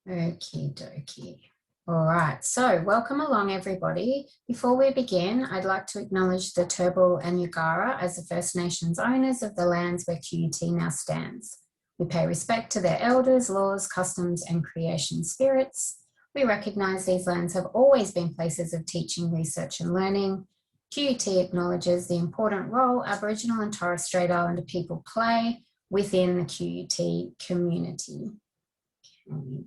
Okie dokie. All right, so welcome along everybody. Before we begin, I'd like to acknowledge the Turrbal and Yagara as the First Nations owners of the lands where QUT now stands. We pay respect to their elders, laws, customs and creation spirits. We recognise these lands have always been places of teaching, research and learning. QUT acknowledges the important role Aboriginal and Torres Strait Islander people play within the QUT community. Okay.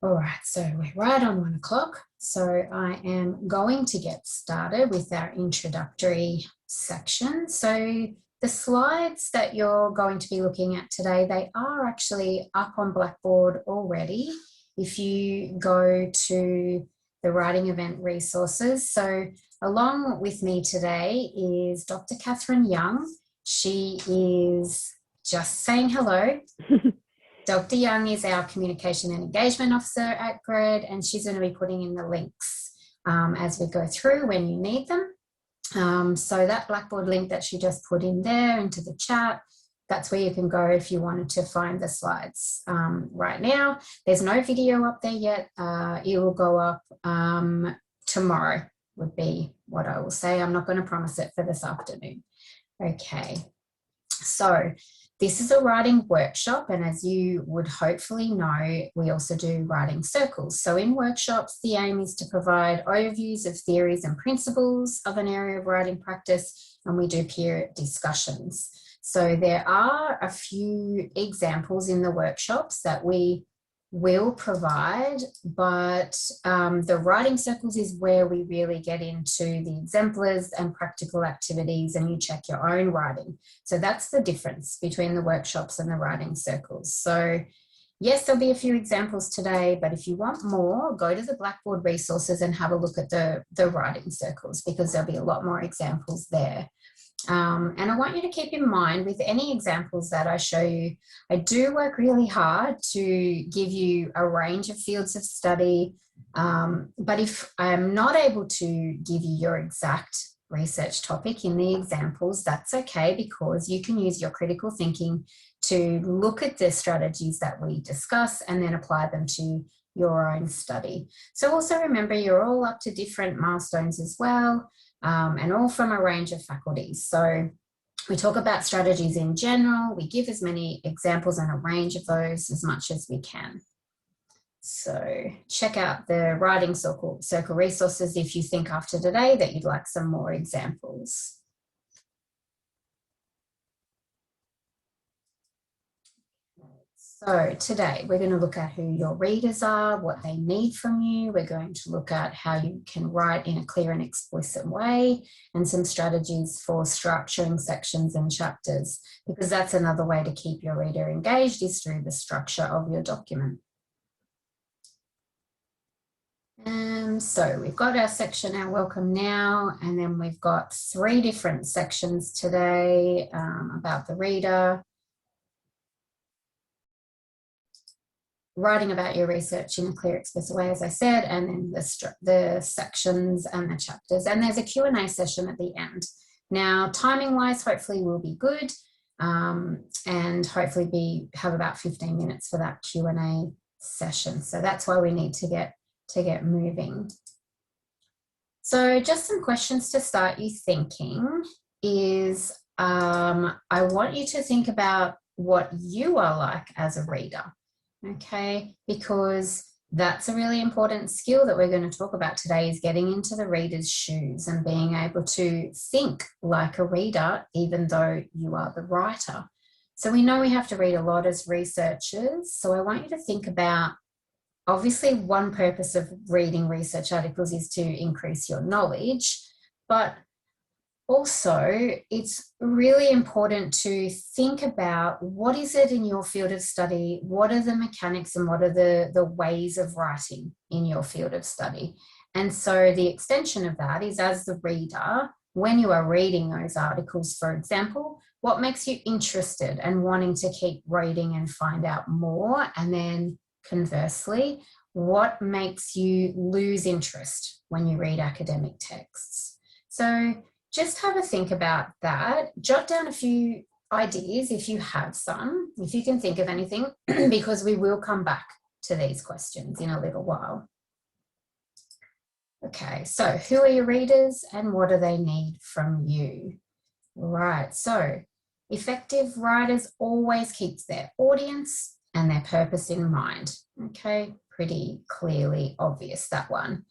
All right, so we're right on 1 o'clock. So I am going to get started with our introductory section. So the slides that you're going to be looking at today, they are actually up on Blackboard already. If you go to the writing event resources. So along with me today is Dr. Catherine Young. She is just saying hello. Dr. Young is our Communication and Engagement Officer at GRED, and she's going to be putting in the links as we go through when you need them. So that Blackboard link that she just put in there into the chat, that's where you can go if you wanted to find the slides right now. There's no video up there yet. It will go up tomorrow would be what I will say. I'm not going to promise it for this afternoon. Okay, so this is a writing workshop, and as you would hopefully know, we also do writing circles. So in workshops, the aim is to provide overviews of theories and principles of an area of writing practice, and we do peer discussions. So there are a few examples in the workshops that we will provide, but the writing circles is where we really get into the exemplars and practical activities, and you check your own writing. So that's the difference between the workshops and the writing circles. So yes, there'll be a few examples today, but if you want more, go to the Blackboard resources and have a look at the writing circles, because there'll be a lot more examples there. And I want you to keep in mind with any examples that I show you, I do work really hard to give you a range of fields of study. But if I'm not able to give you your exact research topic in the examples, that's okay, because you can use your critical thinking to look at the strategies that we discuss and then apply them to your own study. So also remember, you're all up to different milestones as well. And all from a range of faculties. So we talk about strategies in general, we give as many examples and a range of those as much as we can. So check out the writing circle resources if you think after today that you'd like some more examples. So today we're going to look at who your readers are, what they need from you. We're going to look at how you can write in a clear and explicit way, and some strategies for structuring sections and chapters, because that's another way to keep your reader engaged, is through the structure of your document. So we've got our section, our welcome now, and then we've got 3 different sections today about the reader, writing about your research in a clear, explicit way, as I said, and then the sections and the chapters. And there's a Q&A session at the end. Now, timing-wise, hopefully we'll be good, and hopefully have about 15 minutes for that Q&A session. So that's why we need to get moving. So just some questions to start you thinking is, I want you to think about what you are like as a reader. Okay, because that's a really important skill that we're going to talk about today, is getting into the reader's shoes and being able to think like a reader, even though you are the writer. So we know we have to read a lot as researchers. So I want you to think about, obviously one purpose of reading research articles is to increase your knowledge, but also, it's really important to think about what is it in your field of study, what are the mechanics and what are the ways of writing in your field of study. And so the extension of that is, as the reader, when you are reading those articles, for example, what makes you interested and wanting to keep reading and find out more? And then conversely, what makes you lose interest when you read academic texts? So just have a think about that. Jot down a few ideas if you have some, if you can think of anything, because we will come back to these questions in a little while. Okay, so who are your readers and what do they need from you? Right, so effective writers always keep their audience and their purpose in mind. Okay, pretty clearly obvious, that one.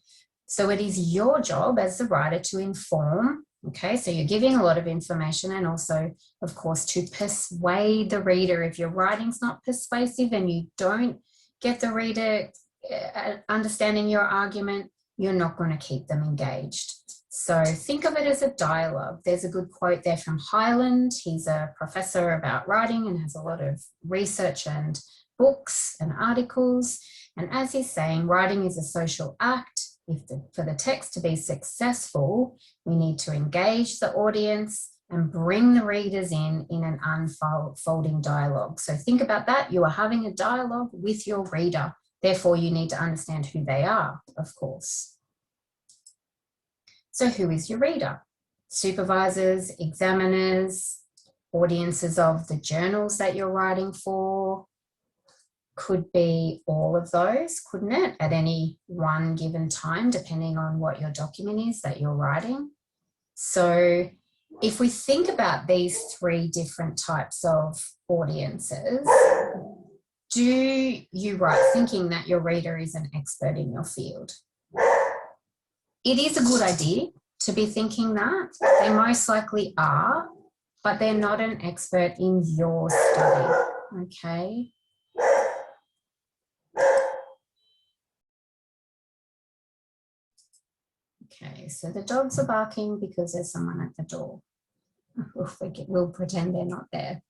So it is your job as the writer to inform. Okay, so you're giving a lot of information and also, of course, to persuade the reader. If your writing's not persuasive and you don't get the reader understanding your argument, you're not going to keep them engaged. So think of it as a dialogue. There's a good quote there from Highland. He's a professor about writing and has a lot of research and books and articles. And as he's saying, writing is a social act. For the text to be successful, we need to engage the audience and bring the readers in an unfolding dialogue. So think about that. You are having a dialogue with your reader. Therefore, you need to understand who they are, of course. So who is your reader? Supervisors, examiners, audiences of the journals that you're writing for. Could be all of those, couldn't it, at any one given time, depending on what your document is that you're writing. So if we think about these three different types of audiences, do you write thinking that your reader is an expert in your field? It is a good idea to be thinking that. They most likely are, but they're not an expert in your study, okay? Okay, so the dogs are barking because there's someone at the door. We'll pretend they're not there.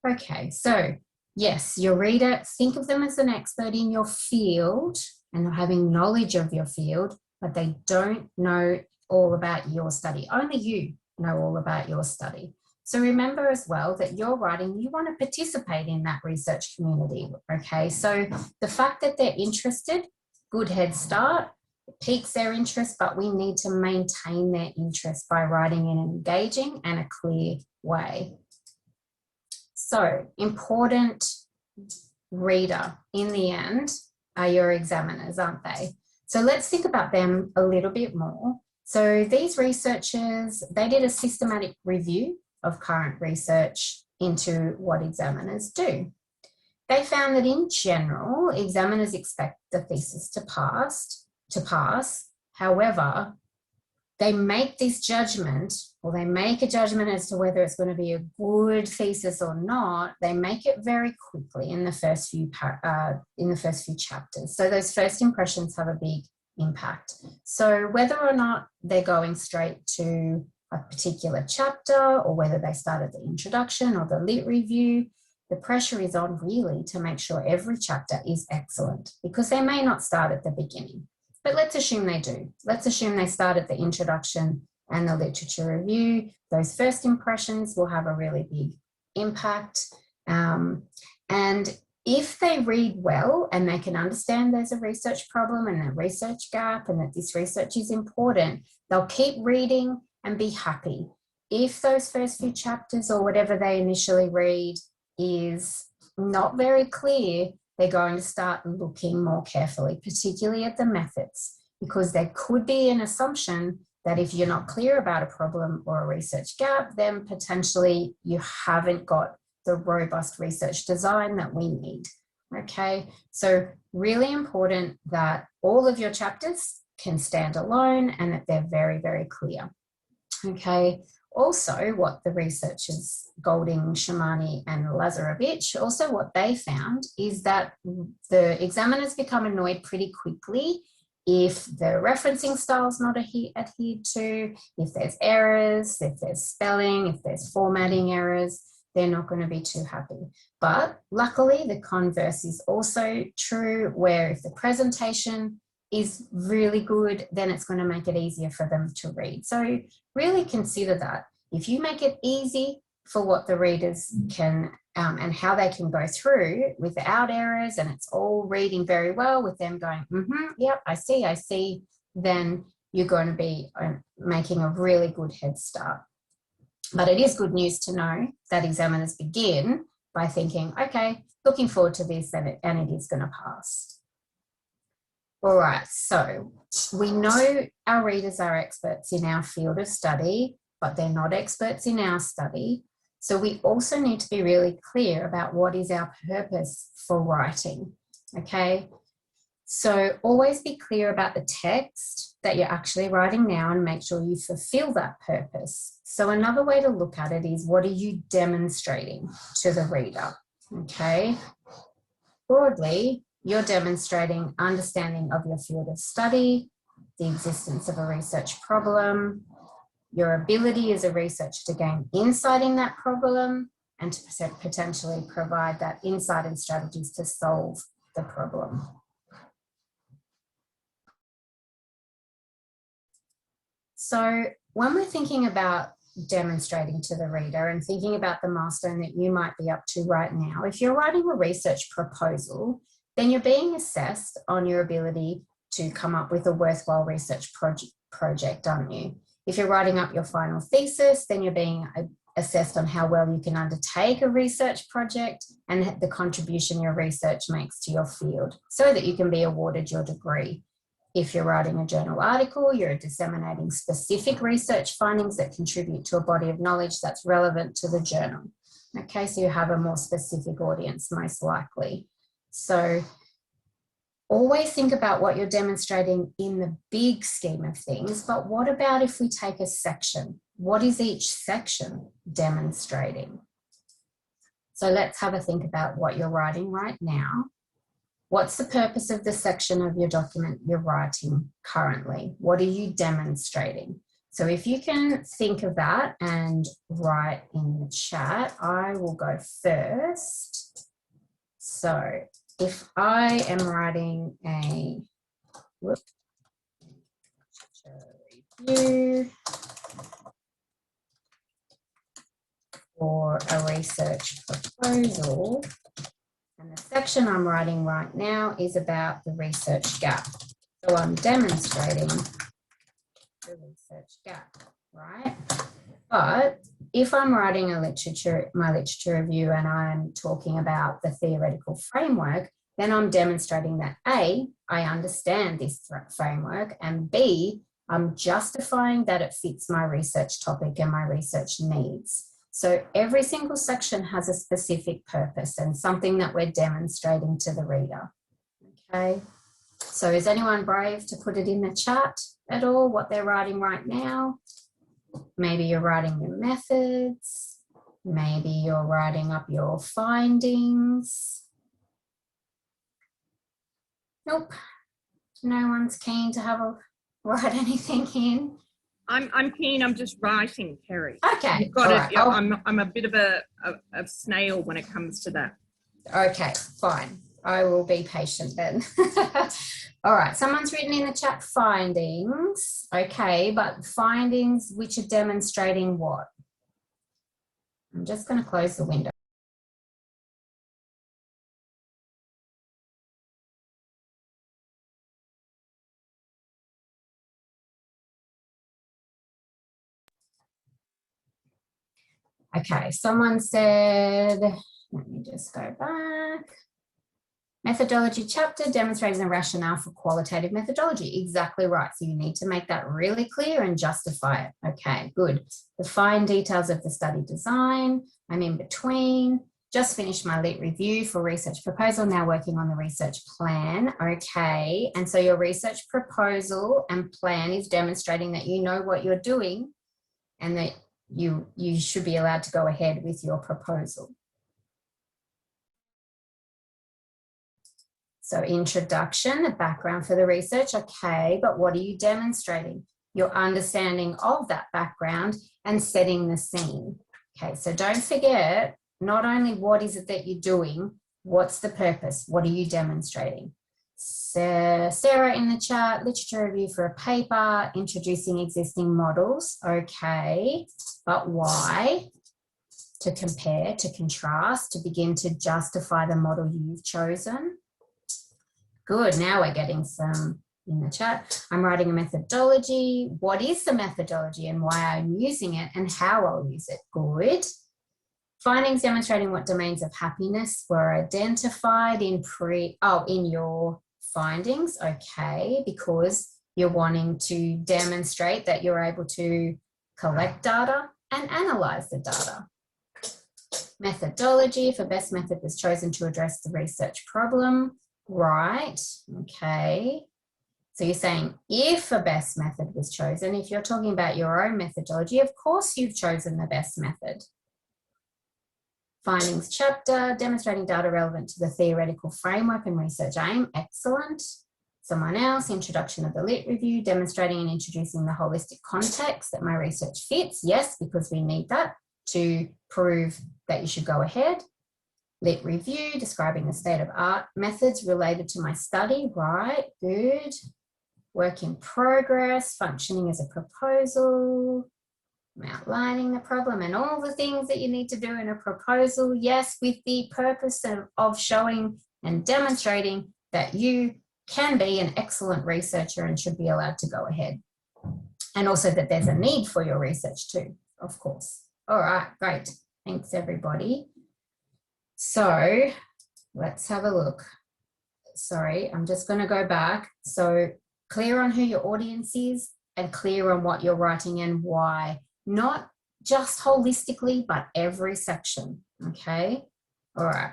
Okay, so yes, your reader, think of them as an expert in your field and having knowledge of your field, but they don't know all about your study. Only you know all about your study. So remember as well that you're writing, you want to participate in that research community, okay? So the fact that they're interested, good head start, it piques their interest, but we need to maintain their interest by writing in an engaging and a clear way. So important reader in the end are your examiners, aren't they? So let's think about them a little bit more. So these researchers, they did a systematic review of current research into what examiners do. They found that in general, examiners expect the thesis to pass. However, they make this judgment, or they make a judgment as to whether it's going to be a good thesis or not. They make it very quickly in the first few chapters. So those first impressions have a big impact. So whether or not they're going straight to a particular chapter or whether they start at the introduction or the lit review, the pressure is on really to make sure every chapter is excellent, because they may not start at the beginning. But let's assume they do. Let's assume they start at the introduction and the literature review. Those first impressions will have a really big impact. And if they read well and they can understand there's a research problem and a research gap and that this research is important, they'll keep reading and be happy. If those first few chapters or whatever they initially read is not very clear, they're going to start looking more carefully, particularly at the methods, because there could be an assumption that if you're not clear about a problem or a research gap, then potentially you haven't got the robust research design that we need, okay? So really important that all of your chapters can stand alone and that they're very, very clear, okay? Also, what the researchers, Golding, Shamani and Lazarevich, also what they found is that the examiners become annoyed pretty quickly if the referencing style is not adhered to, if there's errors, if there's spelling, if there's formatting errors, they're not going to be too happy. But luckily, the converse is also true, where if the presentation is really good, then it's going to make it easier for them to read. So really consider that. If you make it easy for what the readers can and how they can go through without errors, and it's all reading very well with them going, yep, I see, then you're going to be making a really good head start. But it is good news to know that examiners begin by thinking, okay, looking forward to this and it is going to pass. All right, so we know our readers are experts in our field of study, but they're not experts in our study. So we also need to be really clear about what is our purpose for writing, okay? So always be clear about the text that you're actually writing now and make sure you fulfill that purpose. So another way to look at it is, what are you demonstrating to the reader, okay? Broadly, you're demonstrating understanding of your field of study, the existence of a research problem, your ability as a researcher to gain insight in that problem, and to potentially provide that insight and strategies to solve the problem. So when we're thinking about demonstrating to the reader and thinking about the milestone that you might be up to right now, if you're writing a research proposal, then you're being assessed on your ability to come up with a worthwhile research project, aren't you? If you're writing up your final thesis, then you're being assessed on how well you can undertake a research project and the contribution your research makes to your field, so that you can be awarded your degree. If you're writing a journal article, you're disseminating specific research findings that contribute to a body of knowledge that's relevant to the journal. Okay, so you have a more specific audience, most likely. So always think about what you're demonstrating in the big scheme of things, but what about if we take a section? What is each section demonstrating? So let's have a think about what you're writing right now. What's the purpose of the section of your document you're writing currently? What are you demonstrating? So if you can think of that and write in the chat, I will go first. So if I am writing a review for a research proposal, and the section I'm writing right now is about the research gap. So I'm demonstrating the research gap, right? But if I'm writing my literature review and I'm talking about the theoretical framework, then I'm demonstrating that A, I understand this framework, and B, I'm justifying that it fits my research topic and my research needs. So every single section has a specific purpose and something that we're demonstrating to the reader. Okay, so is anyone brave to put it in the chat at all, what they're writing right now? Maybe you're writing your methods. Maybe you're writing up your findings. Nope, no one's keen to write anything in. I'm keen. I'm just writing, Kerry. Okay. You've got it. Right. Yeah, I'm a bit of a snail when it comes to that. Okay, fine. I will be patient then. All right. Someone's written in the chat findings. Okay, but findings which are demonstrating what? I'm just going to close the window. Okay, someone said, let me just go back. Methodology chapter demonstrating the rationale for qualitative methodology. Exactly right. So you need to make that really clear and justify it. Okay, good. The fine details of the study design. I'm in between. Just finished my lit review for research proposal. Now working on the research plan. Okay, and so your research proposal and plan is demonstrating that you know what you're doing and that you should be allowed to go ahead with your proposal. So introduction, the background for the research, okay, but what are you demonstrating? Your understanding of that background and setting the scene. Okay, so don't forget, not only what is it that you're doing, what's the purpose? What are you demonstrating? Sarah in the chat, literature review for a paper, introducing existing models. Okay, but why? To compare, to contrast, to begin to justify the model you've chosen. Good, now we're getting some in the chat. I'm writing a methodology. What is the methodology and why I'm using it and how I'll use it? Good. Findings demonstrating what domains of happiness were identified in your findings. Okay, because you're wanting to demonstrate that you're able to collect data and analyze the data. Methodology, if a best method was chosen to address the research problem. Right, okay. So you're saying if a best method was chosen, if you're talking about your own methodology, of course you've chosen the best method. Findings chapter, demonstrating data relevant to the theoretical framework and research aim. Excellent. Someone else, introduction of the lit review, demonstrating and introducing the holistic context that my research fits. Yes, because we need that to prove that you should go ahead. Lit review, describing the state of art methods related to my study. Right, good. Work in progress, functioning as a proposal, outlining the problem and all the things that you need to do in a proposal. Yes, with the purpose of showing and demonstrating that you can be an excellent researcher and should be allowed to go ahead. And also that there's a need for your research too, of course. All right, great. Thanks, everybody. So let's have a look. Sorry, I'm just going to go back. So clear on who your audience is and clear on what you're writing and why. Not just holistically, but every section. Okay. All right.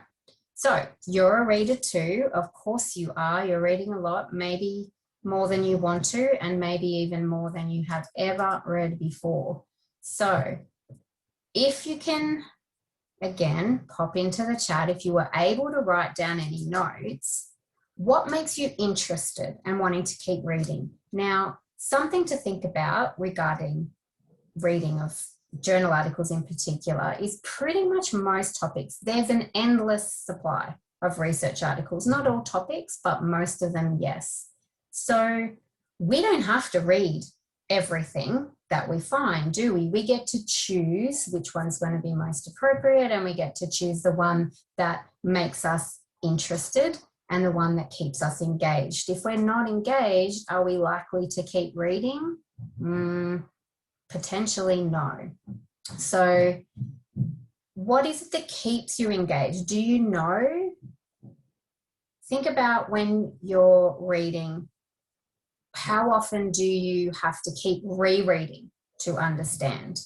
So you're a reader too. Of course you are. You're reading a lot, maybe more than you want to, and maybe even more than you have ever read before. So if you can, again, pop into the chat, if you were able to write down any notes, what makes you interested and wanting to keep reading? Now, something to think about regarding reading of journal articles in particular is pretty much most topics. There's an endless supply of research articles, not all topics, but most of them, yes. So we don't have to read everything that we find, do we? We get to choose which one's going to be most appropriate, and we get to choose the one that makes us interested and the one that keeps us engaged. If we're not engaged, are we likely to keep reading? Potentially no. So what is it that keeps you engaged? Do you know? Think about when you're reading, how often do you have to keep rereading to understand?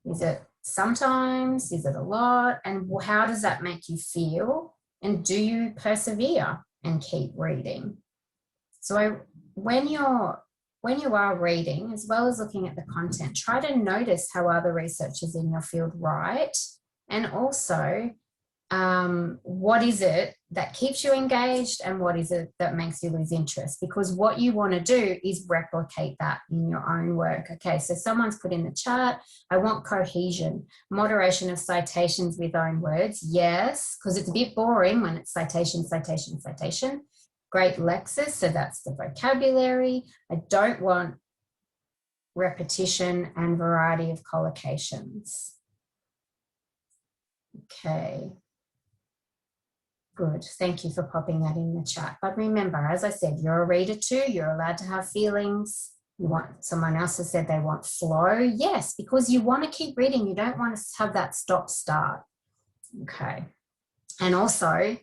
Is it sometimes? Is it a lot? And how does that make you feel? And do you persevere and keep reading? So when you are reading, as well as looking at the content, try to notice how other researchers in your field write, and also what is it that keeps you engaged and what is it that makes you lose interest? Because what you want to do is replicate that in your own work. Okay, so someone's put in the chat, I want cohesion, moderation of citations with own words. Yes, because it's a bit boring when it's citation, citation, citation. Great lexis, so that's the vocabulary. I don't want repetition and variety of collocations. Okay. Good. Thank you for popping that in the chat. But remember, as I said, you're a reader too. You're allowed to have feelings. You want, someone else has said they want flow. Yes, because you want to keep reading. You don't want to have that stop start. Okay. And also,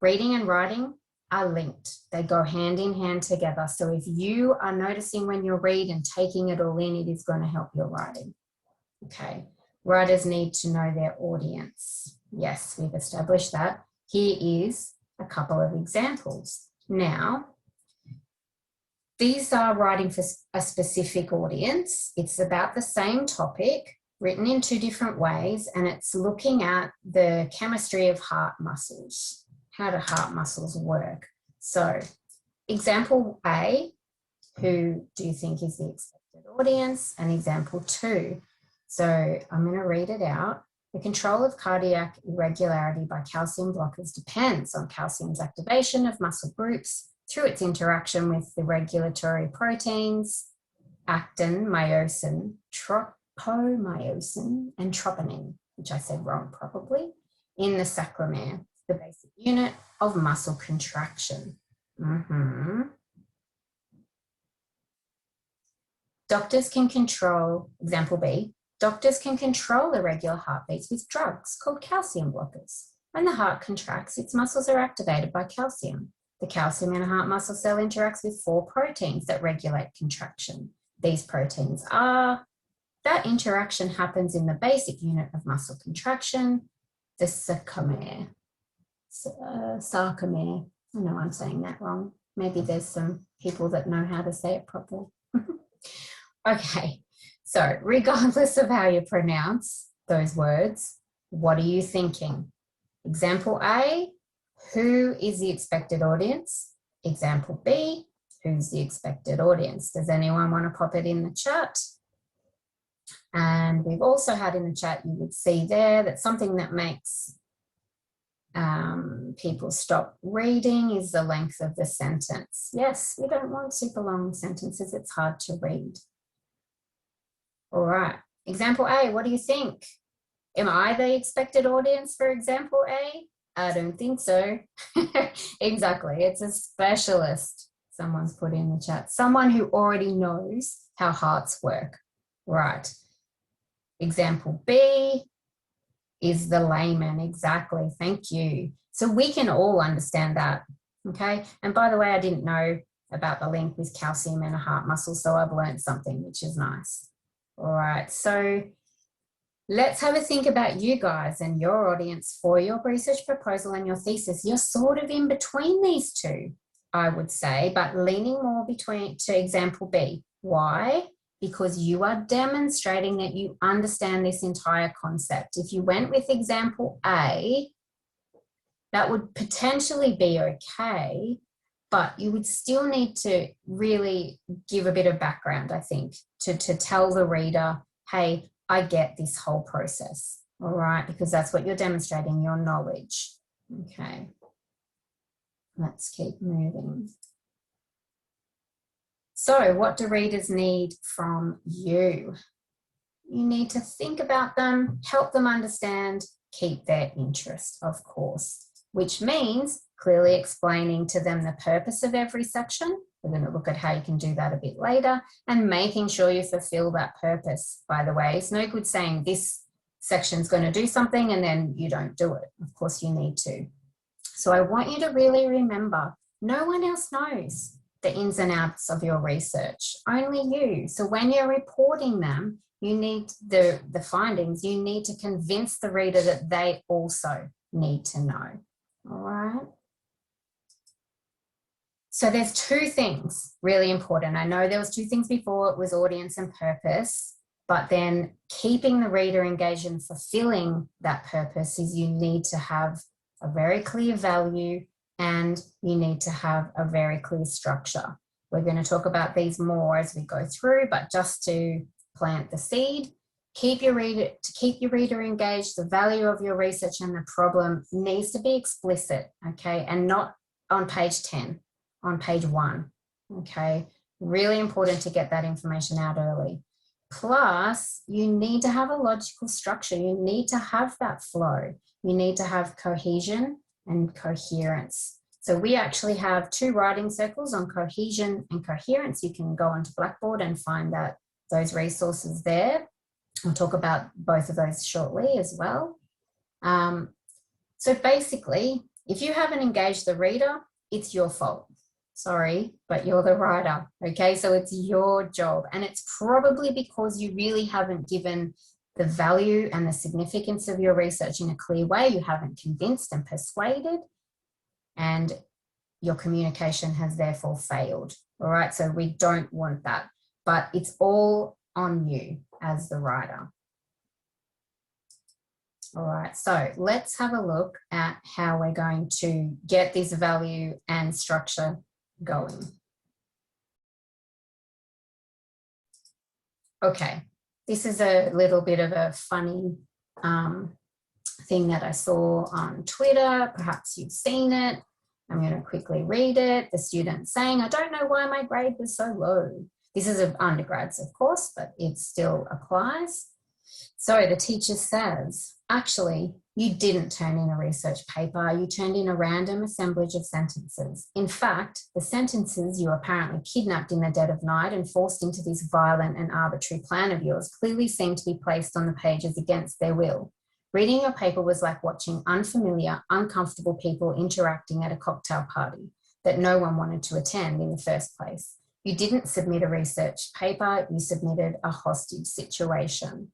reading and writing are linked. They go hand in hand together. So if you are noticing when you read and taking it all in, it is going to help your writing. Okay. Writers need to know their audience. Yes, we've established that. Here is a couple of examples. Now, these are writing for a specific audience. It's about the same topic, written in two different ways, and it's looking at the chemistry of heart muscles. How do heart muscles work? So, example A, who do you think is the expected audience? And example 2. So, I'm going to read it out. The control of cardiac irregularity by calcium blockers depends on calcium's activation of muscle groups through its interaction with the regulatory proteins, actin, myosin, tropomyosin, and troponin, which I said wrong probably, in the sarcomere, the basic unit of muscle contraction. Doctors can control, example B, Doctors can control irregular heartbeats with drugs called calcium blockers. When the heart contracts, its muscles are activated by calcium. The calcium in a heart muscle cell interacts with 4 proteins that regulate contraction. These proteins are, that interaction happens in the basic unit of muscle contraction, the sarcomere. Sarcomere. I know I'm saying that wrong. Maybe there's some people that know how to say it properly. Okay, so regardless of how you pronounce those words, what are you thinking? Example A, who is the expected audience? Example B, who's the expected audience? Does anyone want to pop it in the chat? And we've also had in the chat, you would see there that something that makes people stop reading is the length of the sentence. Yes, we don't want super long sentences. It's hard to read. All right. Example A, what do you think? Am I the expected audience for example A? I don't think so. Exactly. It's a specialist. Someone's put in the chat. Someone who already knows how hearts work. Right. Example B is the layman. Exactly. Thank you. So we can all understand that. Okay. And by the way, I didn't know about the link with calcium and a heart muscle, so I've learned something, which is nice. All right. So let's have a think about you guys and your audience for your research proposal and your thesis. You're sort of in between these two, I would say, but leaning more to example B. Why? Because you are demonstrating that you understand this entire concept. If you went with example A, that would potentially be okay, but you would still need to really give a bit of background, I think, to tell the reader, hey, I get this whole process, all right? Because that's what you're demonstrating, your knowledge. Okay, let's keep moving. So what do readers need from you? You need to think about them, help them understand, keep their interest, of course, which means clearly explaining to them the purpose of every section. We're going to look at how you can do that a bit later, and making sure you fulfill that purpose, by the way. It's no good saying this section's going to do something and then you don't do it. Of course you need to. So I want you to really remember, no one else knows the ins and outs of your research, only you. So when you're reporting them, you need the findings, you need to convince the reader that they also need to know, all right? So there's 2 things really important. I know there was 2 things before, it was audience and purpose, but then keeping the reader engaged and fulfilling that purpose is you need to have a very clear value and you need to have a very clear structure. We're going to talk about these more as we go through, but just to plant the seed, keep your reader engaged, the value of your research and the problem needs to be explicit, okay, and not on page 10, on page 1, okay. Really important to get that information out early. Plus, you need to have a logical structure. You need to have that flow. You need to have cohesion and coherence. So we actually have 2 writing circles on cohesion and coherence. You can go onto Blackboard and find those resources there. I'll talk about both of those shortly as well. So basically, if you haven't engaged the reader, it's your fault. Sorry, but you're the writer, okay? So it's your job, and it's probably because you really haven't given the value and the significance of your research in a clear way. You haven't convinced and persuaded, and your communication has therefore failed, all right? So we don't want that, but it's all on you as the writer. All right, so let's have a look at how we're going to get this value and structure going. Okay, this is a little bit of a funny thing that I saw on Twitter. Perhaps you've seen it. I'm going to quickly read it. The student saying, I don't know why my grade was so low. This is of undergrads, of course, but it still applies. So the teacher says, actually, you didn't turn in a research paper. You turned in a random assemblage of sentences. In fact, the sentences you apparently kidnapped in the dead of night and forced into this violent and arbitrary plan of yours clearly seem to be placed on the pages against their will. Reading your paper was like watching unfamiliar, uncomfortable people interacting at a cocktail party that no one wanted to attend in the first place. You didn't submit a research paper, you submitted a hostage situation.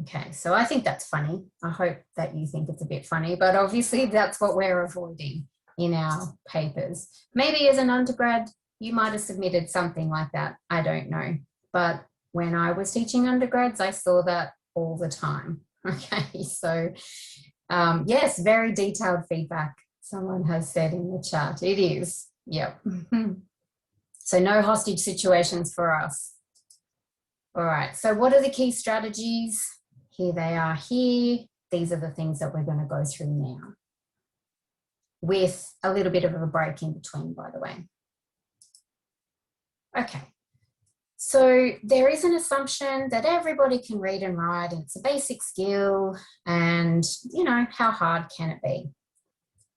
Okay, so I think that's funny. I hope that you think it's a bit funny, but obviously that's what we're avoiding in our papers. Maybe as an undergrad, you might have submitted something like that. I don't know. But when I was teaching undergrads, I saw that all the time. Okay, so yes, very detailed feedback. Someone has said in the chat. It is. Yep. So no hostage situations for us. All right, so what are the key strategies? Here they are here. These are the things that we're going to go through now, with a little bit of a break in between, by the way. Okay, so there is an assumption that everybody can read and write, and it's a basic skill, and, you know, how hard can it be?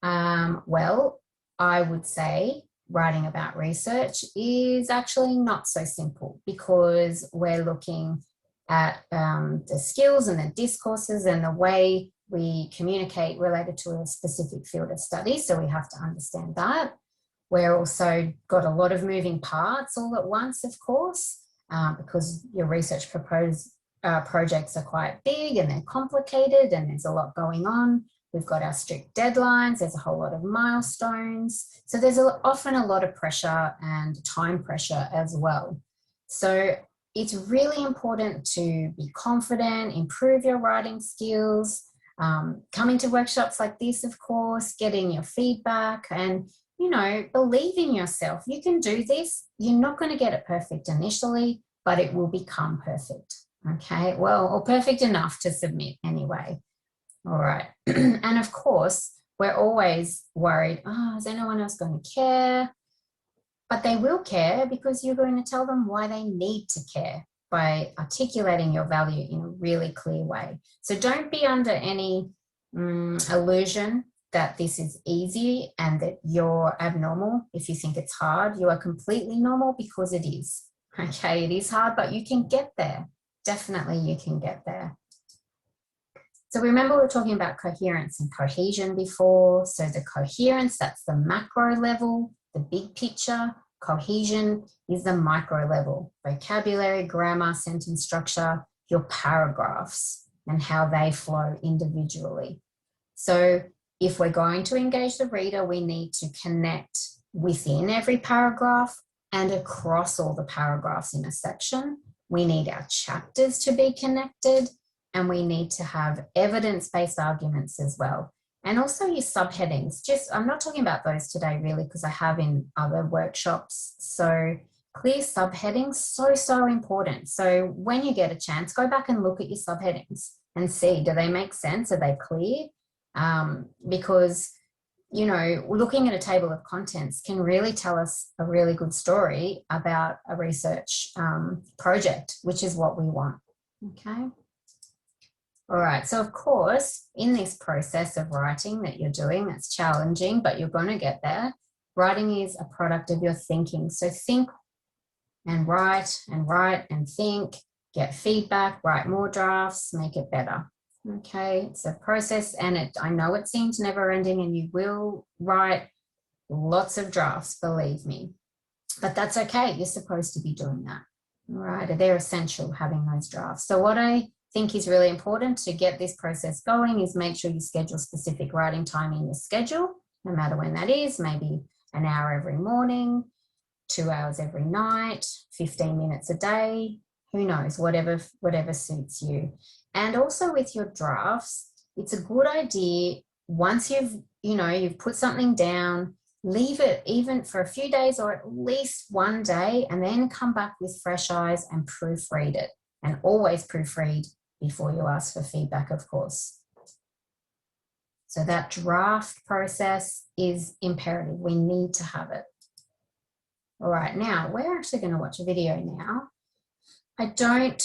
Well, I would say writing about research is actually not so simple, because we're looking at the skills and the discourses and the way we communicate related to a specific field of study. So we have to understand that. We're also got a lot of moving parts all at once, of course, because your research projects are quite big and they're complicated and there's a lot going on. We've got our strict deadlines, there's a whole lot of milestones. So there's often a lot of pressure and time pressure as well. So it's really important to be confident, improve your writing skills, coming to workshops like this, of course, getting your feedback and, you know, believe in yourself. You can do this. You're not going to get it perfect initially, but it will become perfect. Okay, well, or perfect enough to submit anyway. All right. And of course, we're always worried, oh, is anyone else going to care? But they will care, because you're going to tell them why they need to care by articulating your value in a really clear way. So don't be under any illusion that this is easy and that you're abnormal if you think it's hard. You are completely normal, because it is. Okay, it is hard, but you can get there. Definitely you can get there. So remember, we were talking about coherence and cohesion before. So the coherence, that's the macro level, the big picture. Cohesion is the micro level. Vocabulary, grammar, sentence structure, your paragraphs and how they flow individually. So if we're going to engage the reader, we need to connect within every paragraph and across all the paragraphs in a section. We need our chapters to be connected, and we need to have evidence-based arguments as well. And also your subheadings. I'm not talking about those today really, because I have in other workshops. So clear subheadings, so important. So when you get a chance, go back and look at your subheadings and see, do they make sense? Are they clear? Because, you know, looking at a table of contents can really tell us a really good story about a research project, which is what we want. Okay. All right, so of course, in this process of writing that you're doing, that's challenging, but you're going to get there. Writing is a product of your thinking. So think and write and think, get feedback, write more drafts, make it better. Okay, it's a process, and I know it seems never ending, and you will write lots of drafts, believe me. But that's okay, you're supposed to be doing that. All right, they're essential, having those drafts. So what I think is really important to get this process going is make sure you schedule specific writing time in your schedule, no matter when that is, maybe an hour every morning, 2 hours every night, 15 minutes a day, who knows, whatever suits you. And also with your drafts, it's a good idea, once you've put something down, leave it even for a few days or at least one day, and then come back with fresh eyes and proofread it. And always proofread before you ask for feedback, of course. So that draft process is imperative. We need to have it. All right, now we're actually going to watch a video now. I don't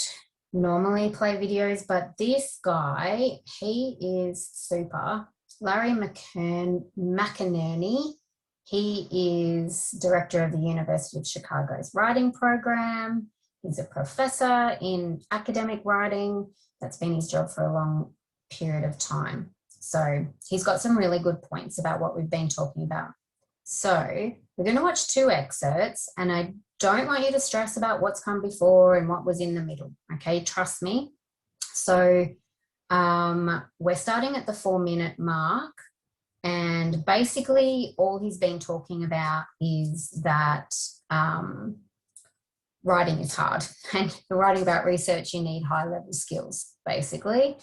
normally play videos, but this guy, he is super. Larry McInerney, he is director of the University of Chicago's writing program. He's a professor in academic writing. That's been his job for a long period of time. So he's got some really good points about what we've been talking about. So we're going to watch 2 excerpts, and I don't want you to stress about what's come before and what was in the middle. Okay, trust me. So we're starting at the 4-minute mark, and basically all he's been talking about is that writing is hard, and writing about research, you need high-level skills, basically.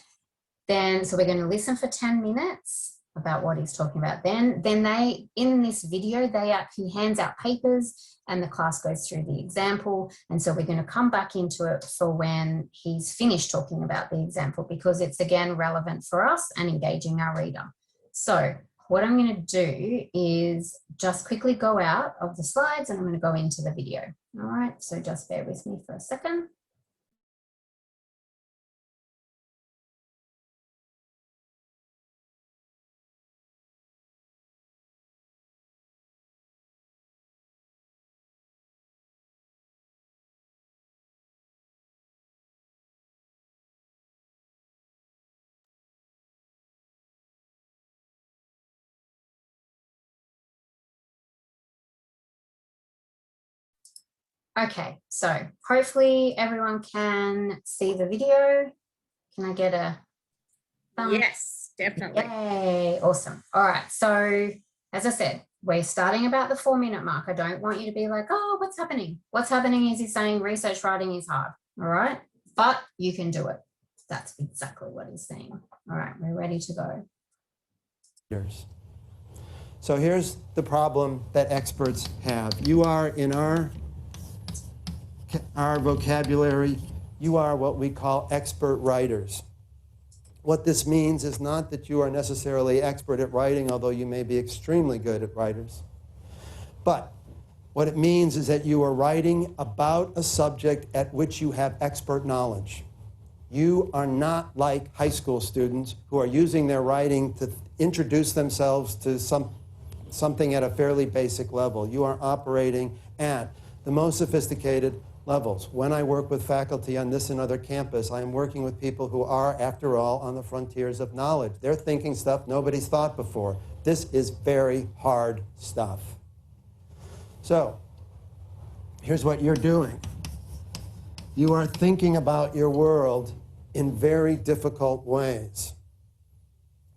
Then, so we're going to listen for 10 minutes about what he's talking about. Then they, in this video, he hands out papers and the class goes through the example. And so we're going to come back into it for when he's finished talking about the example, because it's again relevant for us and engaging our reader. So what I'm going to do is just quickly go out of the slides and I'm going to go into the video. All right, so just bear with me for a second. Okay, so hopefully everyone can see the video. Can I get a thumbs? Yes, definitely. Yay, awesome. All right, so as I said, we're starting about the 4-minute mark. I don't want you to be like, oh, what's happening? What's happening is he's saying research writing is hard, all right? But you can do it. That's exactly what he's saying. All right, we're ready to go. So here's the problem that experts have. You are, in our vocabulary, you are what we call expert writers. What this means is not that you are necessarily expert at writing, although you may be extremely good at writers. But what it means is that you are writing about a subject at which you have expert knowledge. You are not like high school students who are using their writing to introduce themselves to something at a fairly basic level. You are operating at the most sophisticated levels. When I work with faculty on this and other campus, I am working with people who are, after all, on the frontiers of knowledge. They're thinking stuff nobody's thought before. This is very hard stuff. So, here's what you're doing. You are thinking about your world in very difficult ways.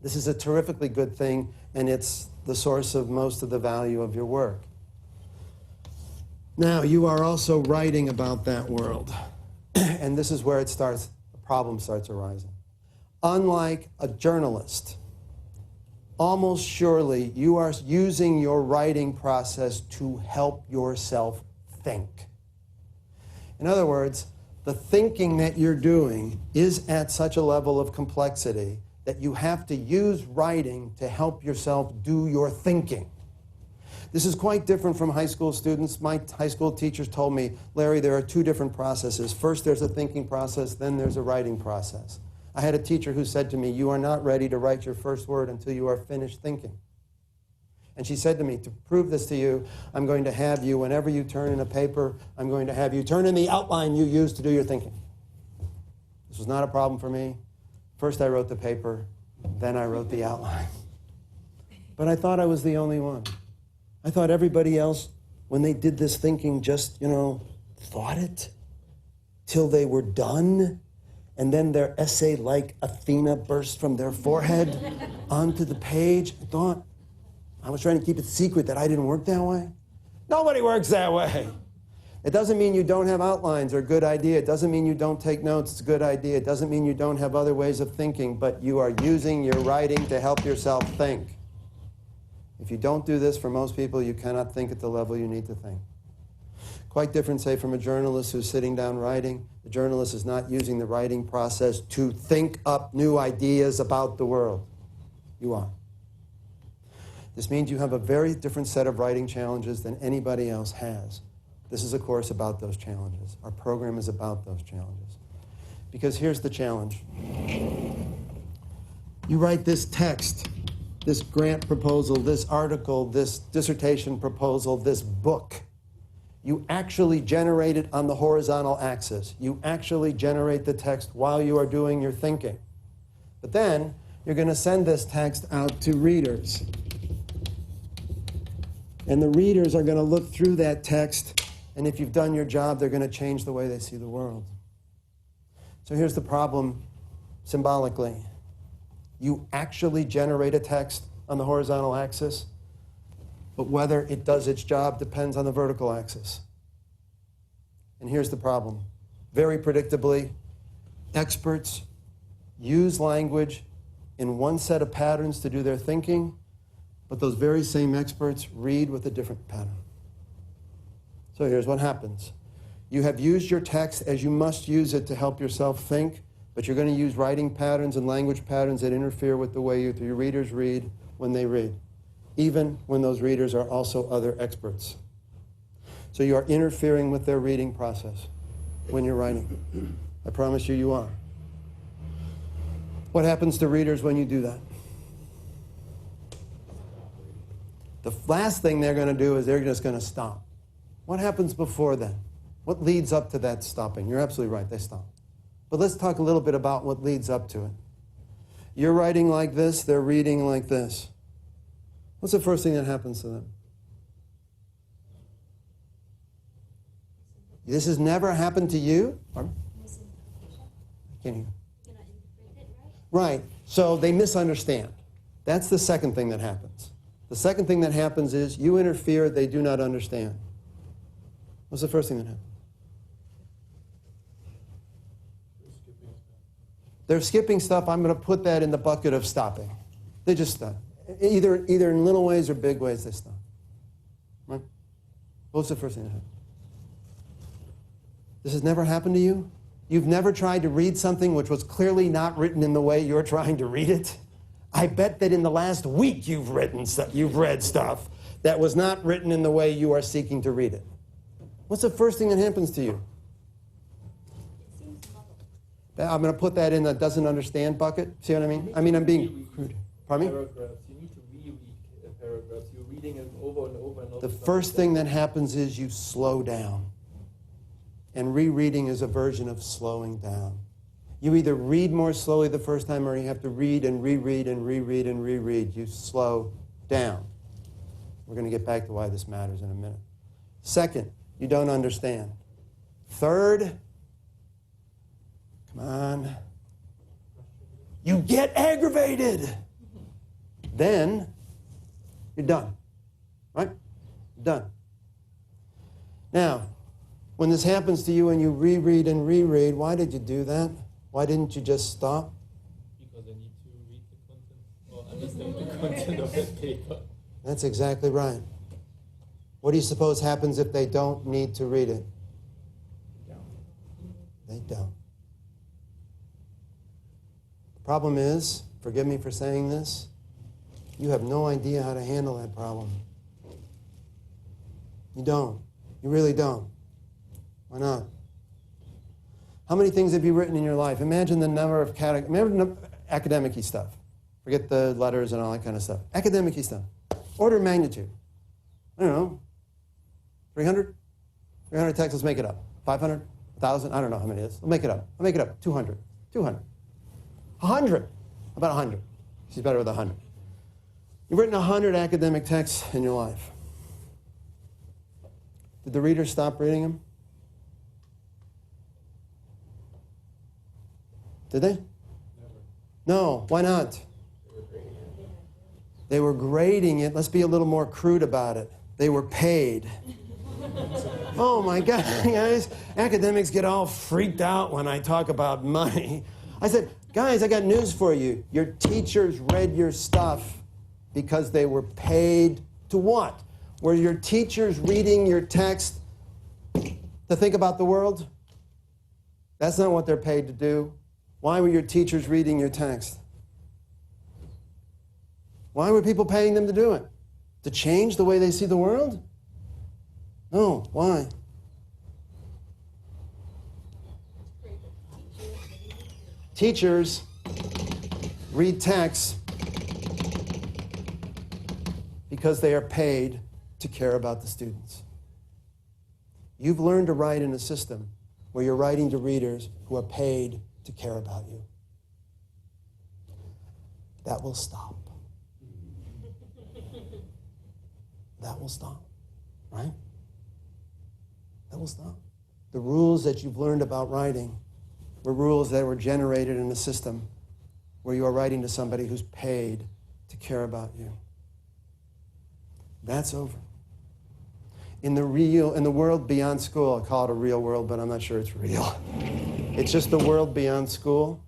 This is a terrifically good thing, and it's the source of most of the value of your work. Now, you are also writing about that world. And this is where the problem starts arising. Unlike a journalist, almost surely you are using your writing process to help yourself think. In other words, the thinking that you're doing is at such a level of complexity that you have to use writing to help yourself do your thinking. This is quite different from high school students. My high school teachers told me, Larry, there are 2 different processes. First, there's a thinking process, then there's a writing process. I had a teacher who said to me, you are not ready to write your first word until you are finished thinking. And she said to me, to prove this to you, I'm going to have you, whenever you turn in a paper, I'm going to have you turn in the outline you use to do your thinking. This was not a problem for me. First I wrote the paper, then I wrote the outline. But I thought I was the only one. I thought everybody else, when they did this thinking, just, thought it till they were done, and then their essay, like Athena, burst from their forehead onto the page. I was trying to keep it secret that I didn't work that way. Nobody works that way. It doesn't mean you don't have outlines or a good idea. It doesn't mean you don't take notes. It's a good idea. It doesn't mean you don't have other ways of thinking, but you are using your writing to help yourself think. If you don't do this, for most people, you cannot think at the level you need to think. Quite different, say, from a journalist who's sitting down writing. The journalist is not using the writing process to think up new ideas about the world. You are. This means you have a very different set of writing challenges than anybody else has. This is a course about those challenges. Our program is about those challenges. Because here's the challenge. You write this text, this grant proposal, this article, this dissertation proposal, this book. You actually generate it on the horizontal axis. You actually generate the text while you are doing your thinking. But then you're going to send this text out to readers. And the readers are going to look through that text, and if you've done your job, they're going to change the way they see the world. So here's the problem symbolically. You actually generate a text on the horizontal axis, but whether it does its job depends on the vertical axis. And here's the problem. Very predictably, experts use language in one set of patterns to do their thinking, but those very same experts read with a different pattern. So here's what happens. You have used your text as you must use it to help yourself think, but you're going to use writing patterns and language patterns that interfere with the way your readers read when they read, even when those readers are also other experts. So you are interfering with their reading process when you're writing. I promise you, you are. What happens to readers when you do that? The last thing they're going to do is they're just going to stop. What happens before then? What leads up to that stopping? You're absolutely right, they stop. But let's talk a little bit about what leads up to it. You're writing like this, they're reading like this. What's the first thing that happens to them? This has never happened to you? Pardon? I can't hear. Right, so they misunderstand. That's the second thing that happens. The second thing that happens is you interfere, they do not understand. What's the first thing that happens? They're skipping stuff. I'm going to put that in the bucket of stopping. They just stop. Either in little ways or big ways, they stop. Right? What's the first thing that happens? This has never happened to you? You've never tried to read something which was clearly not written in the way you're trying to read it? I bet that in the last week you've read stuff that was not written in the way you are seeking to read it. What's the first thing that happens to you? I'm going to put that in the doesn't understand bucket. See what I mean? I mean, I'm being crude. Pardon me? Paragraphs. You need to reread paragraphs. You're reading it over and over and over. The first thing that happens is you slow down. And rereading is a version of slowing down. You either read more slowly the first time or you have to read and reread and reread and reread. You slow down. We're going to get back to why this matters in a minute. Second, you don't understand. Third, come on, you get aggravated. Then you're done, right? Done. Now, when this happens to you and you reread and reread, why did you do that? Why didn't you just stop? Because I need to read the content or understand the content of that paper. That's exactly right. What do you suppose happens if they don't need to read it? They don't. The problem is, forgive me for saying this, you have no idea how to handle that problem. You don't. You really don't. Why not? How many things have you written in your life? Imagine the number of academic-y stuff. Forget the letters and all that kind of stuff. Academic-y stuff. Order of magnitude. I don't know. 300? 300 texts, let's make it up. 500? 1,000? I don't know how many it is. I'll make it up. I'll make it up. 200. 200. 100. About 100. She's better with 100. You've written 100 academic texts in your life. Did the readers stop reading them? Did they? Never. No. Why not? They were grading it. Let's be a little more crude about it. They were paid. Oh my God, guys. Academics get all freaked out when I talk about money. I said, guys, I got news for you. Your teachers read your stuff because they were paid to what? Were your teachers reading your text to think about the world? That's not what they're paid to do. Why were your teachers reading your text? Why were people paying them to do it? To change the way they see the world? No, why? Teachers read texts because they are paid to care about the students. You've learned to write in a system where you're writing to readers who are paid to care about you. That will stop. That will stop, right? That will stop. The rules that you've learned about writing were rules that were generated in a system where you are writing to somebody who's paid to care about you. That's over. In the world beyond school, I call it a real world, but I'm not sure it's real. It's just the world beyond school.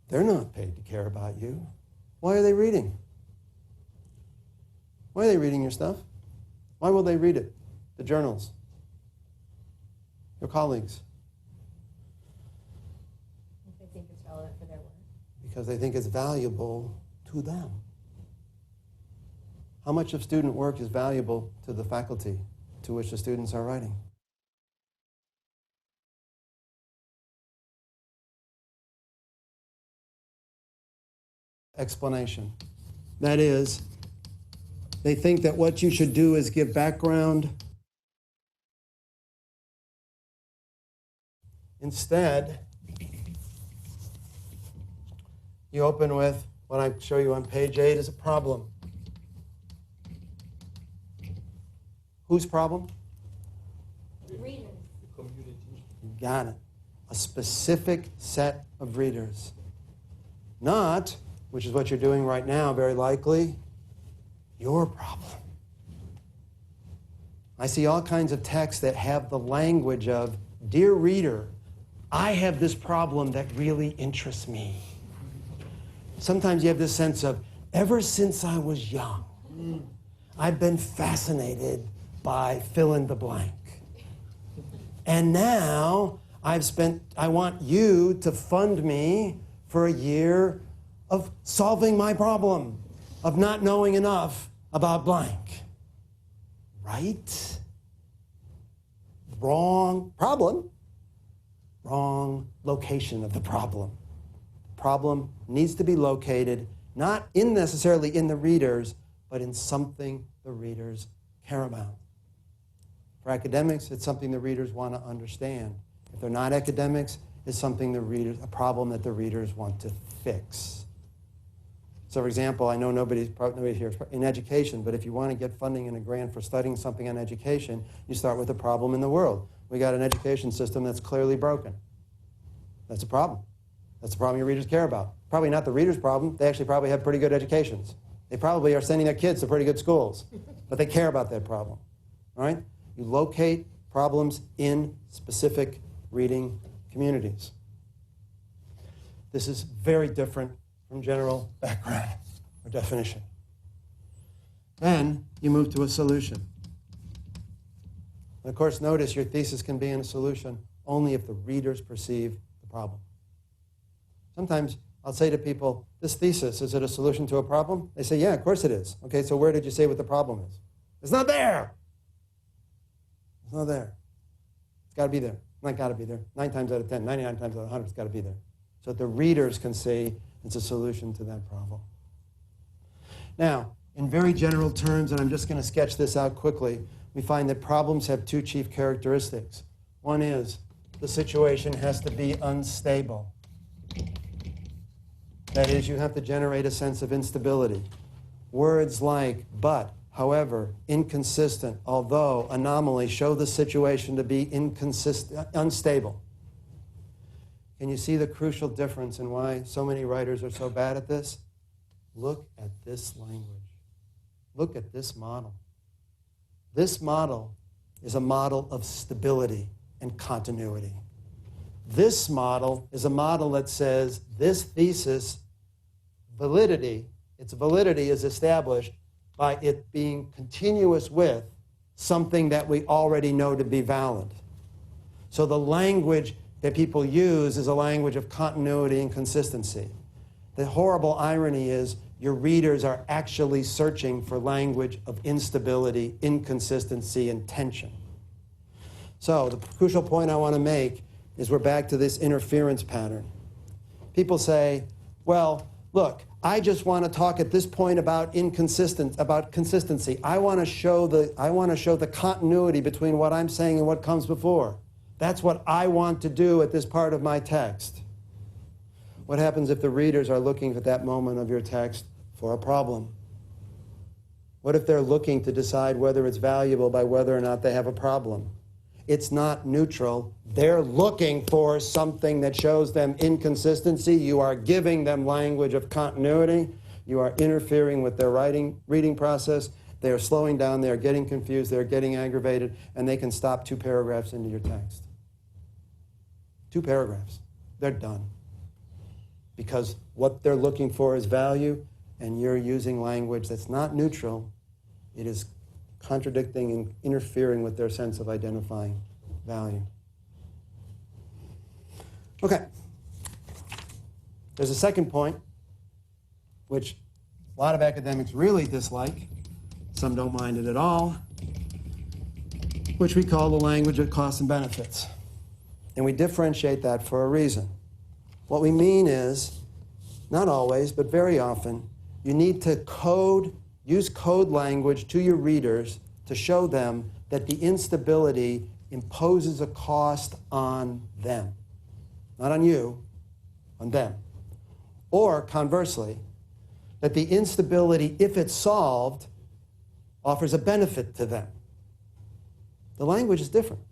They're not paid to care about you. Why are they reading? Why are they reading your stuff? Why will they read it? The journals. Your colleagues. They think it's relevant for their work. Because they think it's valuable to them. How much of student work is valuable to the faculty to which the students are writing? Explanation. That is, they think that what you should do is give background. Instead, you open with what I show you on page 8 is a problem. Whose problem? Readers. The community. You got it. A specific set of readers. Not, which is what you're doing right now, very likely, your problem. I see all kinds of texts that have the language of, "Dear reader, I have this problem that really interests me." Sometimes you have this sense of, ever since I was young, I've been fascinated by fill in the blank. And now I want you to fund me for a year of solving my problem, of not knowing enough about blank. Right? Wrong problem. Wrong location of the problem. The problem needs to be located not necessarily in the readers, but in something the readers care about. For academics, it's something the readers want to understand. If they're not academics, it's something a problem that the readers want to fix. So, for example, I know nobody here is in education, but if you want to get funding and a grant for studying something on education, you start with a problem in the world. We got an education system that's clearly broken. That's a problem. That's a problem your readers care about. Probably not the readers' problem. They actually probably have pretty good educations. They probably are sending their kids to pretty good schools, but they care about that problem. All right? You locate problems in specific reading communities. This is very different from general background or definition. Then you move to a solution. And of course, notice your thesis can be in a solution only if the readers perceive the problem. Sometimes I'll say to people, this thesis, is it a solution to a problem? They say, yeah, of course it is. Okay, so where did you say what the problem is? It's not there. It's not there. It's got to be there. Not got to be there. 9 times out of 10, 99 times out of 100, it's got to be there. So that the readers can say it's a solution to that problem. Now, in very general terms, and I'm just going to sketch this out quickly, we find that problems have 2 chief characteristics. One is the situation has to be unstable. That is, you have to generate a sense of instability. Words like but, however, inconsistent, although, anomaly show the situation to be unstable. Can you see the crucial difference in why so many writers are so bad at this? Look at this language. Look at this model. This model is a model of stability and continuity. This model is a model that says this thesis validity, its validity is established by it being continuous with something that we already know to be valid. So the language that people use is a language of continuity and consistency. The horrible irony is your readers are actually searching for language of instability, inconsistency, and tension. So the crucial point I want to make is we're back to this interference pattern. People say, well, look, I just want to talk at this point about consistency. I want to show the continuity between what I'm saying and what comes before. That's what I want to do at this part of my text. What happens if the readers are looking at that moment of your text for a problem? What if they're looking to decide whether it's valuable by whether or not they have a problem? It's not neutral. They're looking for something that shows them inconsistency. You are giving them language of continuity. You are interfering with their reading process. They are slowing down. They are getting confused. They're getting aggravated. And they can stop 2 paragraphs into your text. 2 paragraphs. They're done. Because what they're looking for is value, and you're using language that's not neutral. It is contradicting and interfering with their sense of identifying value. Okay. There's a second point, which a lot of academics really dislike. Some don't mind it at all, which we call the language of costs and benefits. And we differentiate that for a reason. What we mean is, not always, but very often, you need to use code language to your readers to show them that the instability imposes a cost on them. Not on you, on them. Or conversely, that the instability, if it's solved, offers a benefit to them. The language is different.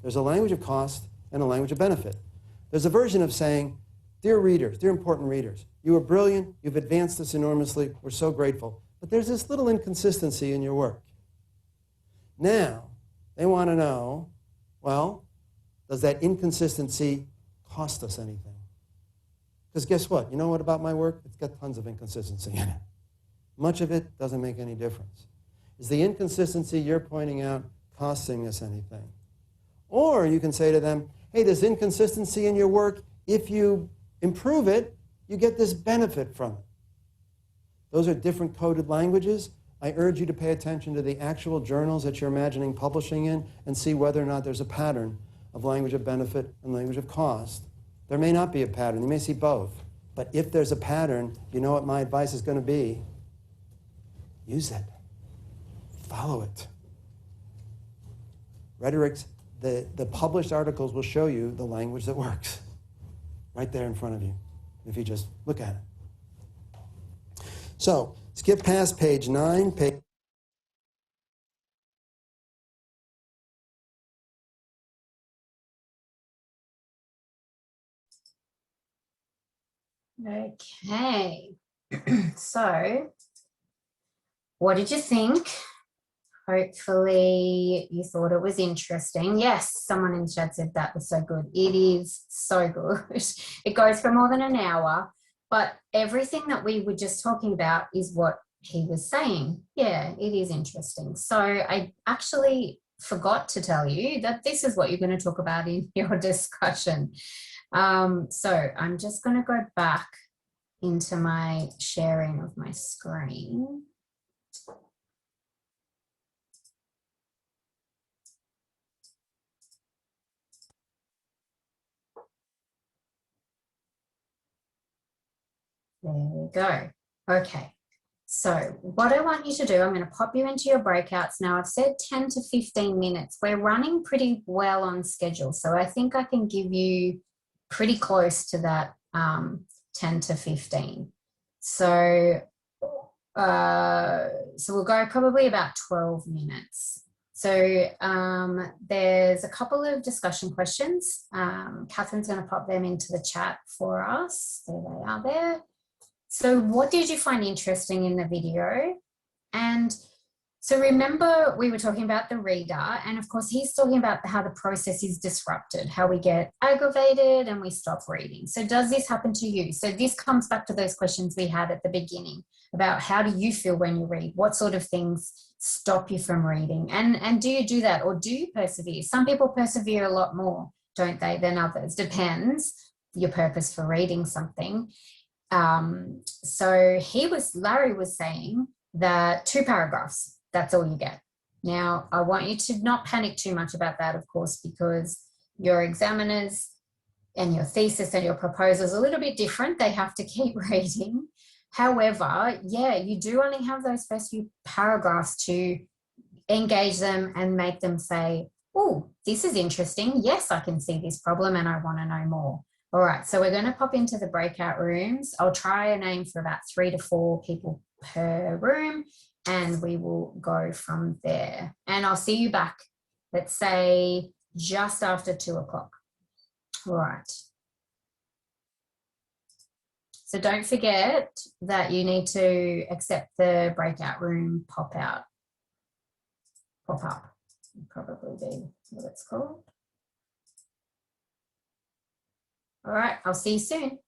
There's a language of cost and a language of benefit. There's a version of saying, dear readers, dear important readers, you are brilliant, you've advanced us enormously, we're so grateful, but there's this little inconsistency in your work. Now, they want to know, well, does that inconsistency cost us anything? Because guess what? You know what about my work? It's got tons of inconsistency in it. Much of it doesn't make any difference. Is the inconsistency you're pointing out costing us anything? Or you can say to them, hey, there's inconsistency in your work. If you improve it, you get this benefit from it. Those are different coded languages. I urge you to pay attention to the actual journals that you're imagining publishing in and see whether or not there's a pattern of language of benefit and language of cost. There may not be a pattern. You may see both. But if there's a pattern, you know what my advice is going to be? Use it. Follow it. Rhetorics, the published articles will show you the language that works right there in front of you if you just look at it. So, skip past page 9. Okay. So, what did you think? Hopefully you thought it was interesting. Yes, someone in chat said that was so good. It is so good. It goes for more than an hour, but everything that we were just talking about is what he was saying. Yeah, it is interesting. So I actually forgot to tell you that this is what you're going to talk about in your discussion. So I'm just going to go back into my sharing of my screen. There we go. Okay. So what I want you to do, I'm going to pop you into your breakouts. Now I've said 10 to 15 minutes. We're running pretty well on schedule. So I think I can give you pretty close to that 10 to 15. So we'll go probably about 12 minutes. So there's a couple of discussion questions. Catherine's going to pop them into the chat for us. There they are there. So what did you find interesting in the video? And so remember we were talking about the reader, and of course he's talking about how the process is disrupted, how we get aggravated and we stop reading. So does this happen to you? So this comes back to those questions we had at the beginning about how do you feel when you read? What sort of things stop you from reading? And do you do that, or do you persevere? Some people persevere a lot more, don't they, than others. Depends your purpose for reading something. So Larry was saying that 2 paragraphs, that's all you get. Now, I want you to not panic too much about that, of course, because your examiners and your thesis and your proposal is a little bit different. They have to keep reading. However, yeah, you do only have those first few paragraphs to engage them and make them say, oh, this is interesting. Yes, I can see this problem and I want to know more. All right, so we're going to pop into the breakout rooms. I'll try and aim for about 3 to 4 people per room, and we will go from there. And I'll see you back, let's say, just after 2 o'clock. All right. So don't forget that you need to accept the breakout room pop-up. Probably be what it's called. All right, I'll see you soon.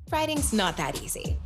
Writing's not that easy.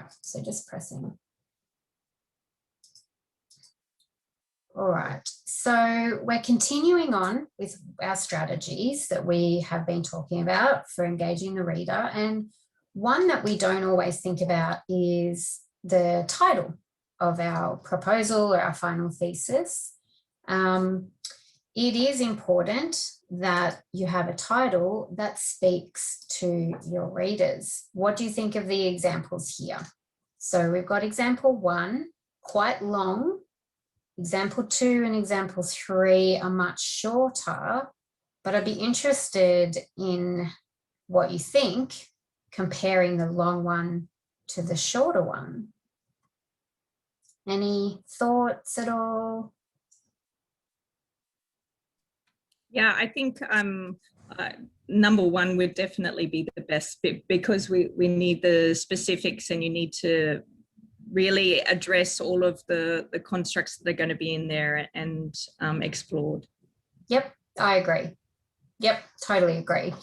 right, so just pressing. All right, so we're continuing on with our strategies that we have been talking about for engaging the reader. And one that we don't always think about is the title of our proposal or our final thesis. It is important that you have a title that speaks to your readers. What do you think of the examples here? So we've got example 1, quite long. Example 2 and example 3 are much shorter, but I'd be interested in what you think comparing the long one to the shorter one. Any thoughts at all? Yeah, I think number 1 would definitely be the best bit, because we need the specifics, and you need to really address all of the constructs that are going to be in there and explored. Yep, I agree. Yep, totally agree.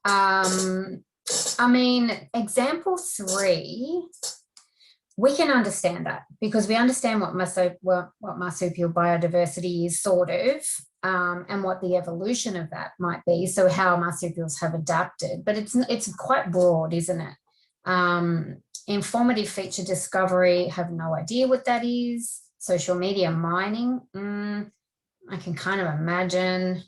I mean, example 3, we can understand that because we understand what marsupial biodiversity is, sort of, and what the evolution of that might be. So how marsupials have adapted, but it's quite broad, isn't it? Informative feature discovery, have no idea what that is. Social media mining, I can kind of imagine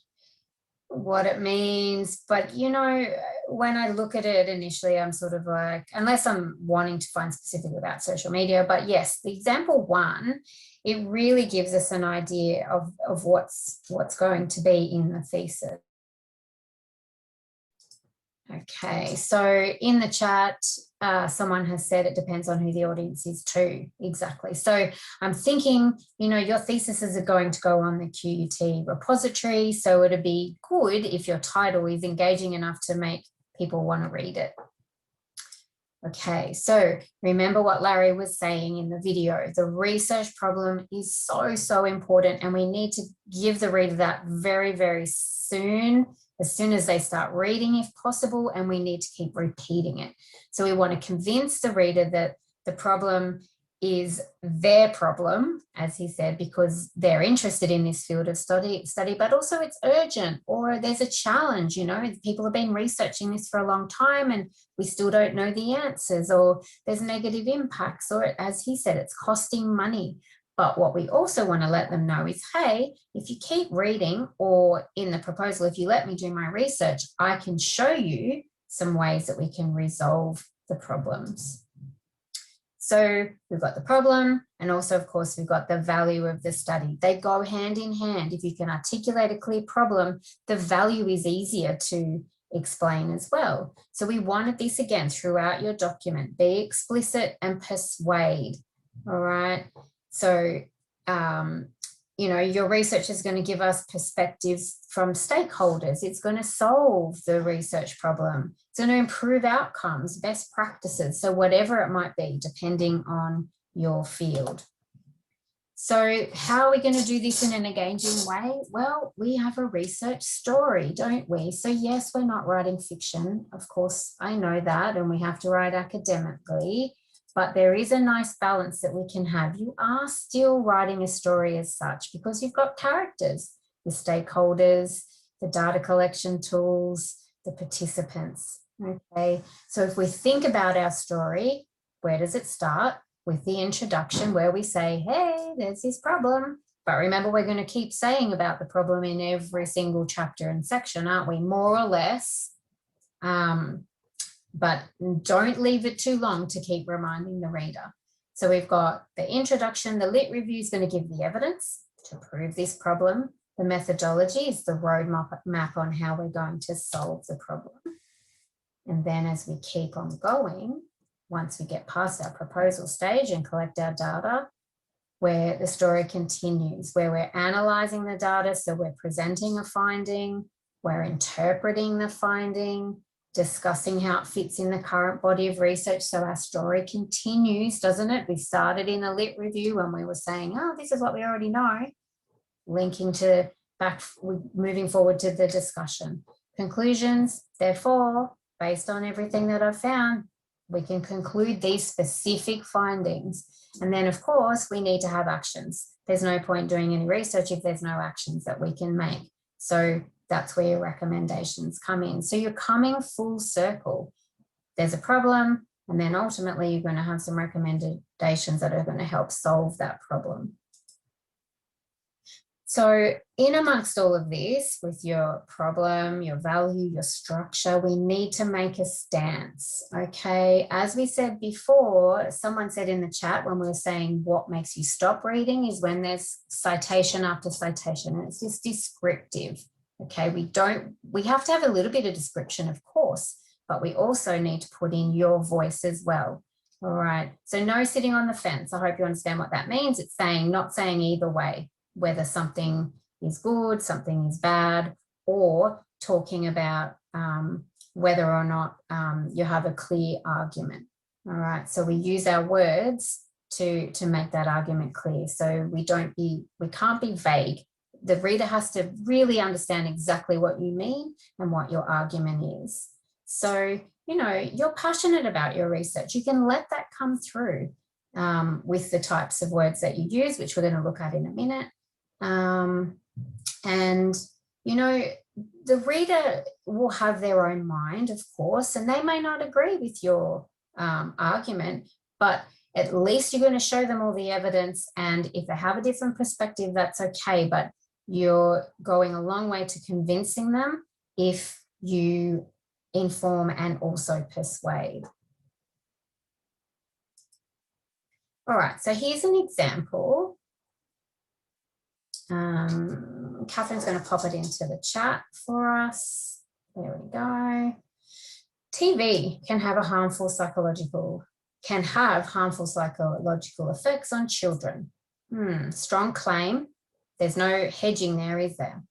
what it means, but you know, when I look at it initially, I'm sort of like, unless I'm wanting to find specific about social media, but yes, the example 1, it really gives us an idea of what's going to be in the thesis. Okay, so in the chat, someone has said it depends on who the audience is too. Exactly. So I'm thinking, you know, your theses are going to go on the QUT repository, so it'd be good if your title is engaging enough to make people want to read it. Okay, so remember what Larry was saying in the video. The research problem is so important, and we need to give the reader that very, very soon, as soon as they start reading, if possible, and we need to keep repeating it. So we want to convince the reader that the problem is their problem, as he said, because they're interested in this field of study, but also it's urgent, or there's a challenge, you know, people have been researching this for a long time and we still don't know the answers, or there's negative impacts, or as he said, it's costing money. But what we also want to let them know is, hey, if you keep reading, or in the proposal, if you let me do my research, I can show you some ways that we can resolve the problems. So we've got the problem, and also, of course, we've got the value of the study. They go hand in hand. If you can articulate a clear problem, the value is easier to explain as well. So we wanted this again throughout your document. Be explicit and persuade. All right. So, you know, your research is going to give us perspectives from stakeholders. It's going to solve the research problem. It's going to improve outcomes, best practices. So whatever it might be, depending on your field. So how are we going to do this in an engaging way? Well, we have a research story, don't we? So yes, we're not writing fiction. Of course, I know that, and we have to write academically. But there is a nice balance that we can have. You are still writing a story as such, because you've got characters, the stakeholders, the data collection tools, the participants. Okay, so if we think about our story, where does it start? With the introduction, where we say, hey, there's this problem. But remember, we're going to keep saying about the problem in every single chapter and section, aren't we? More or less. But don't leave it too long to keep reminding the reader. So we've got the introduction. The lit review is going to give the evidence to prove this problem. The methodology is the roadmap on how we're going to solve the problem. And then as we keep on going, once we get past our proposal stage and collect our data, where the story continues, where we're analyzing the data. So we're presenting a finding, we're interpreting the finding, discussing how it fits in the current body of research. So our story continues, doesn't it? We started in the lit review when we were saying, oh, this is what we already know, linking to back, moving forward to the discussion. Conclusions, therefore, based on everything that I've found, We can conclude these specific findings. And then, of course, we need to have actions. There's no point doing any research if there's no actions that we can make. So that's where your recommendations come in. So you're coming full circle. There's a problem, and then ultimately you're going to have some recommendations that are going to help solve that problem. So in amongst all of this, with your problem, your value, your structure, we need to make a stance, okay? As we said before, someone said in the chat when we were saying what makes you stop reading is when there's citation after citation, and it's just descriptive, okay? We have to have a little bit of description, of course, but we also need to put in your voice as well. All right, so no sitting on the fence. I hope you understand what that means. It's saying, not saying either way, whether something is good, something is bad, or talking about whether or not you have a clear argument. All right, so we use our words to make that argument clear. So we can't be vague. The reader has to really understand exactly what you mean and what your argument is. So, you know, you're passionate about your research. You can let that come through with the types of words that you use, which we're going to look at in a minute. And, you know, the reader will have their own mind, of course, and they may not agree with your argument, but at least you're going to show them all the evidence. And if they have a different perspective, that's okay. But you're going a long way to convincing them if you inform and also persuade. All right, so here's an example. Catherine's going to pop it into the chat for us. There we go. TV can have harmful psychological effects on children. Strong claim. There's no hedging there, is there?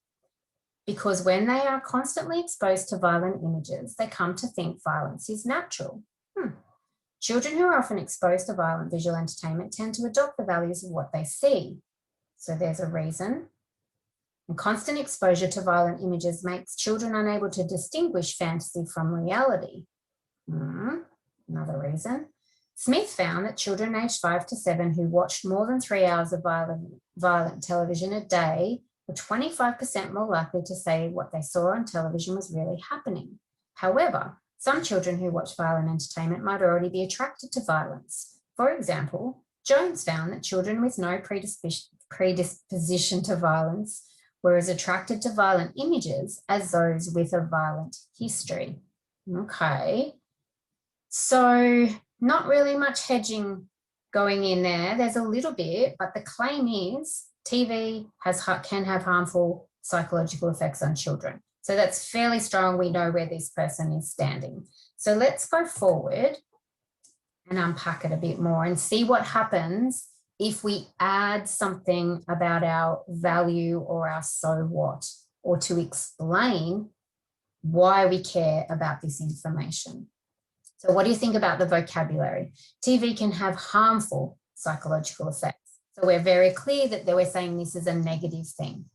Because when they are constantly exposed to violent images, they come to think violence is natural. Children who are often exposed to violent visual entertainment tend to adopt the values of what they see. So there's a reason. And constant exposure to violent images makes children unable to distinguish fantasy from reality. Another reason. Smith found that children aged 5 to 7 who watched more than 3 hours of violent television a day were 25% more likely to say what they saw on television was really happening. However, some children who watch violent entertainment might already be attracted to violence. For example, Jones found that children with no predisposition to violence were as attracted to violent images as those with a violent history. Okay, so not really much hedging going in there. There's a little bit, but the claim is TV can have harmful psychological effects on children. So that's fairly strong. We know where this person is standing. So let's go forward and unpack it a bit more and see what happens if we add something about our value or our so what, or to explain why we care about this information. So what do you think about the vocabulary? TV can have harmful psychological effects. So we're very clear that we're saying this is a negative thing,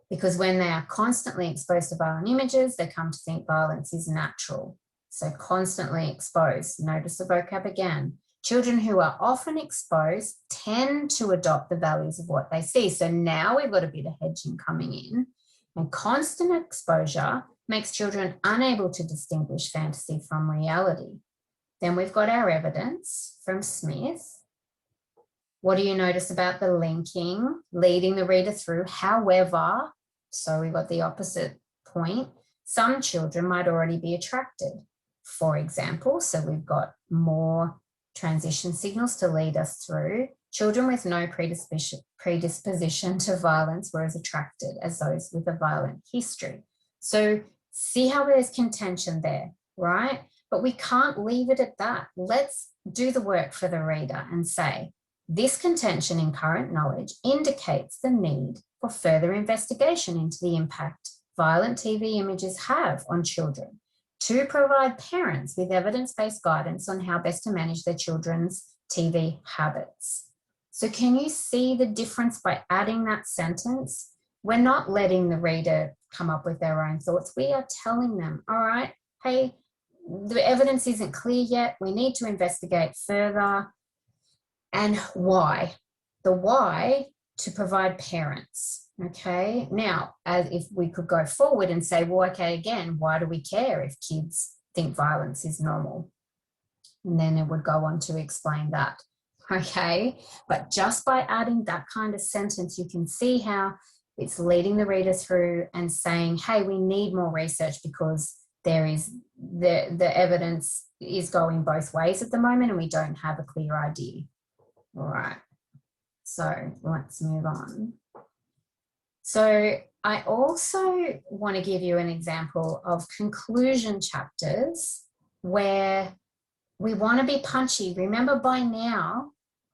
because when they are constantly exposed to violent images, they come to think violence is natural. So constantly exposed. Notice the vocab again. Children who are often exposed tend to adopt the values of what they see. So now we've got a bit of hedging coming in, and constant exposure makes children unable to distinguish fantasy from reality. Then we've got our evidence from Smith. What do you notice about the linking, leading the reader through? However, so we've got the opposite point. Some children might already be attracted, for example. So we've got more transition signals to lead us through. Children with no predisposition to violence were as attracted as those with a violent history. So see how there's contention there, right? But we can't leave it at that. Let's do the work for the reader and say, this contention in current knowledge indicates the need for further investigation into the impact violent TV images have on children, to provide parents with evidence-based guidance on how best to manage their children's TV habits. So can you see the difference by adding that sentence? We're not letting the reader come up with their own thoughts. We are telling them, all right, hey, the evidence isn't clear yet. We need to investigate further. And why? The why, to provide parents. Okay, now, as if we could go forward and say, well, okay, again, why do we care if kids think violence is normal? And then it would go on to explain that. Okay, but just by adding that kind of sentence, you can see how it's leading the reader through and saying, hey, we need more research because there is the evidence is going both ways at the moment and we don't have a clear idea. All right, so let's move on. So I also want to give you an example of conclusion chapters where we want to be punchy. Remember, by now,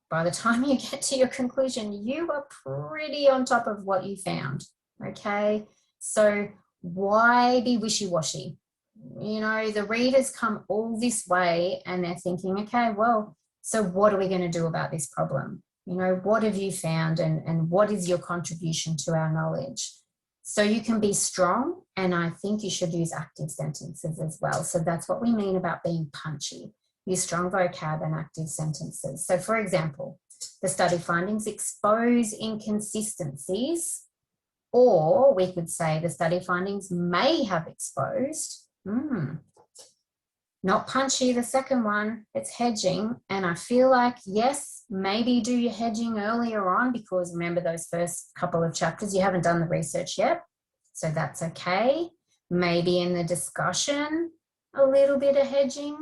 by the time you get to your conclusion, you are pretty on top of what you found, okay? So why be wishy-washy? You know, the readers come all this way and they're thinking, okay, well, so what are we going to do about this problem? You know, what have you found and what is your contribution to our knowledge? So you can be strong, and I think you should use active sentences as well. So that's what we mean about being punchy. Use strong vocab and active sentences. So for example, the study findings expose inconsistencies, or we could say the study findings may have exposed. Not punchy, the second one, it's hedging. And I feel like, yes, maybe do your hedging earlier on, because remember those first couple of chapters, you haven't done the research yet. So that's okay. Maybe in the discussion, a little bit of hedging.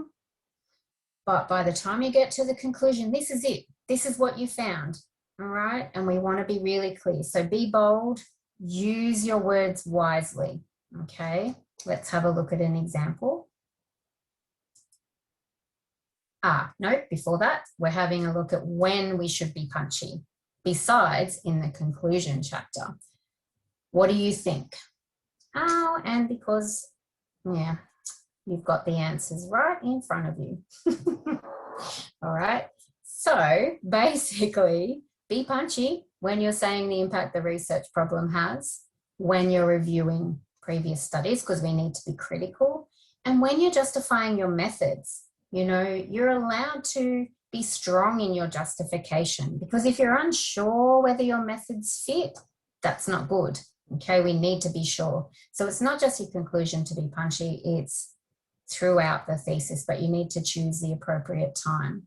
But by the time you get to the conclusion, this is it. This is what you found. All right. And we want to be really clear. So be bold, use your words wisely. Okay. Let's have a look at an example. No, before that, we're having a look at when we should be punchy, besides in the conclusion chapter. What do you think? Oh, and because, yeah, you've got the answers right in front of you. All right. So basically, be punchy when you're saying the impact the research problem has, when you're reviewing previous studies, because we need to be critical, and when you're justifying your methods. You know, you're allowed to be strong in your justification, because if you're unsure whether your methods fit, that's not good. Okay, we need to be sure. So it's not just your conclusion to be punchy, it's throughout the thesis, but you need to choose the appropriate time.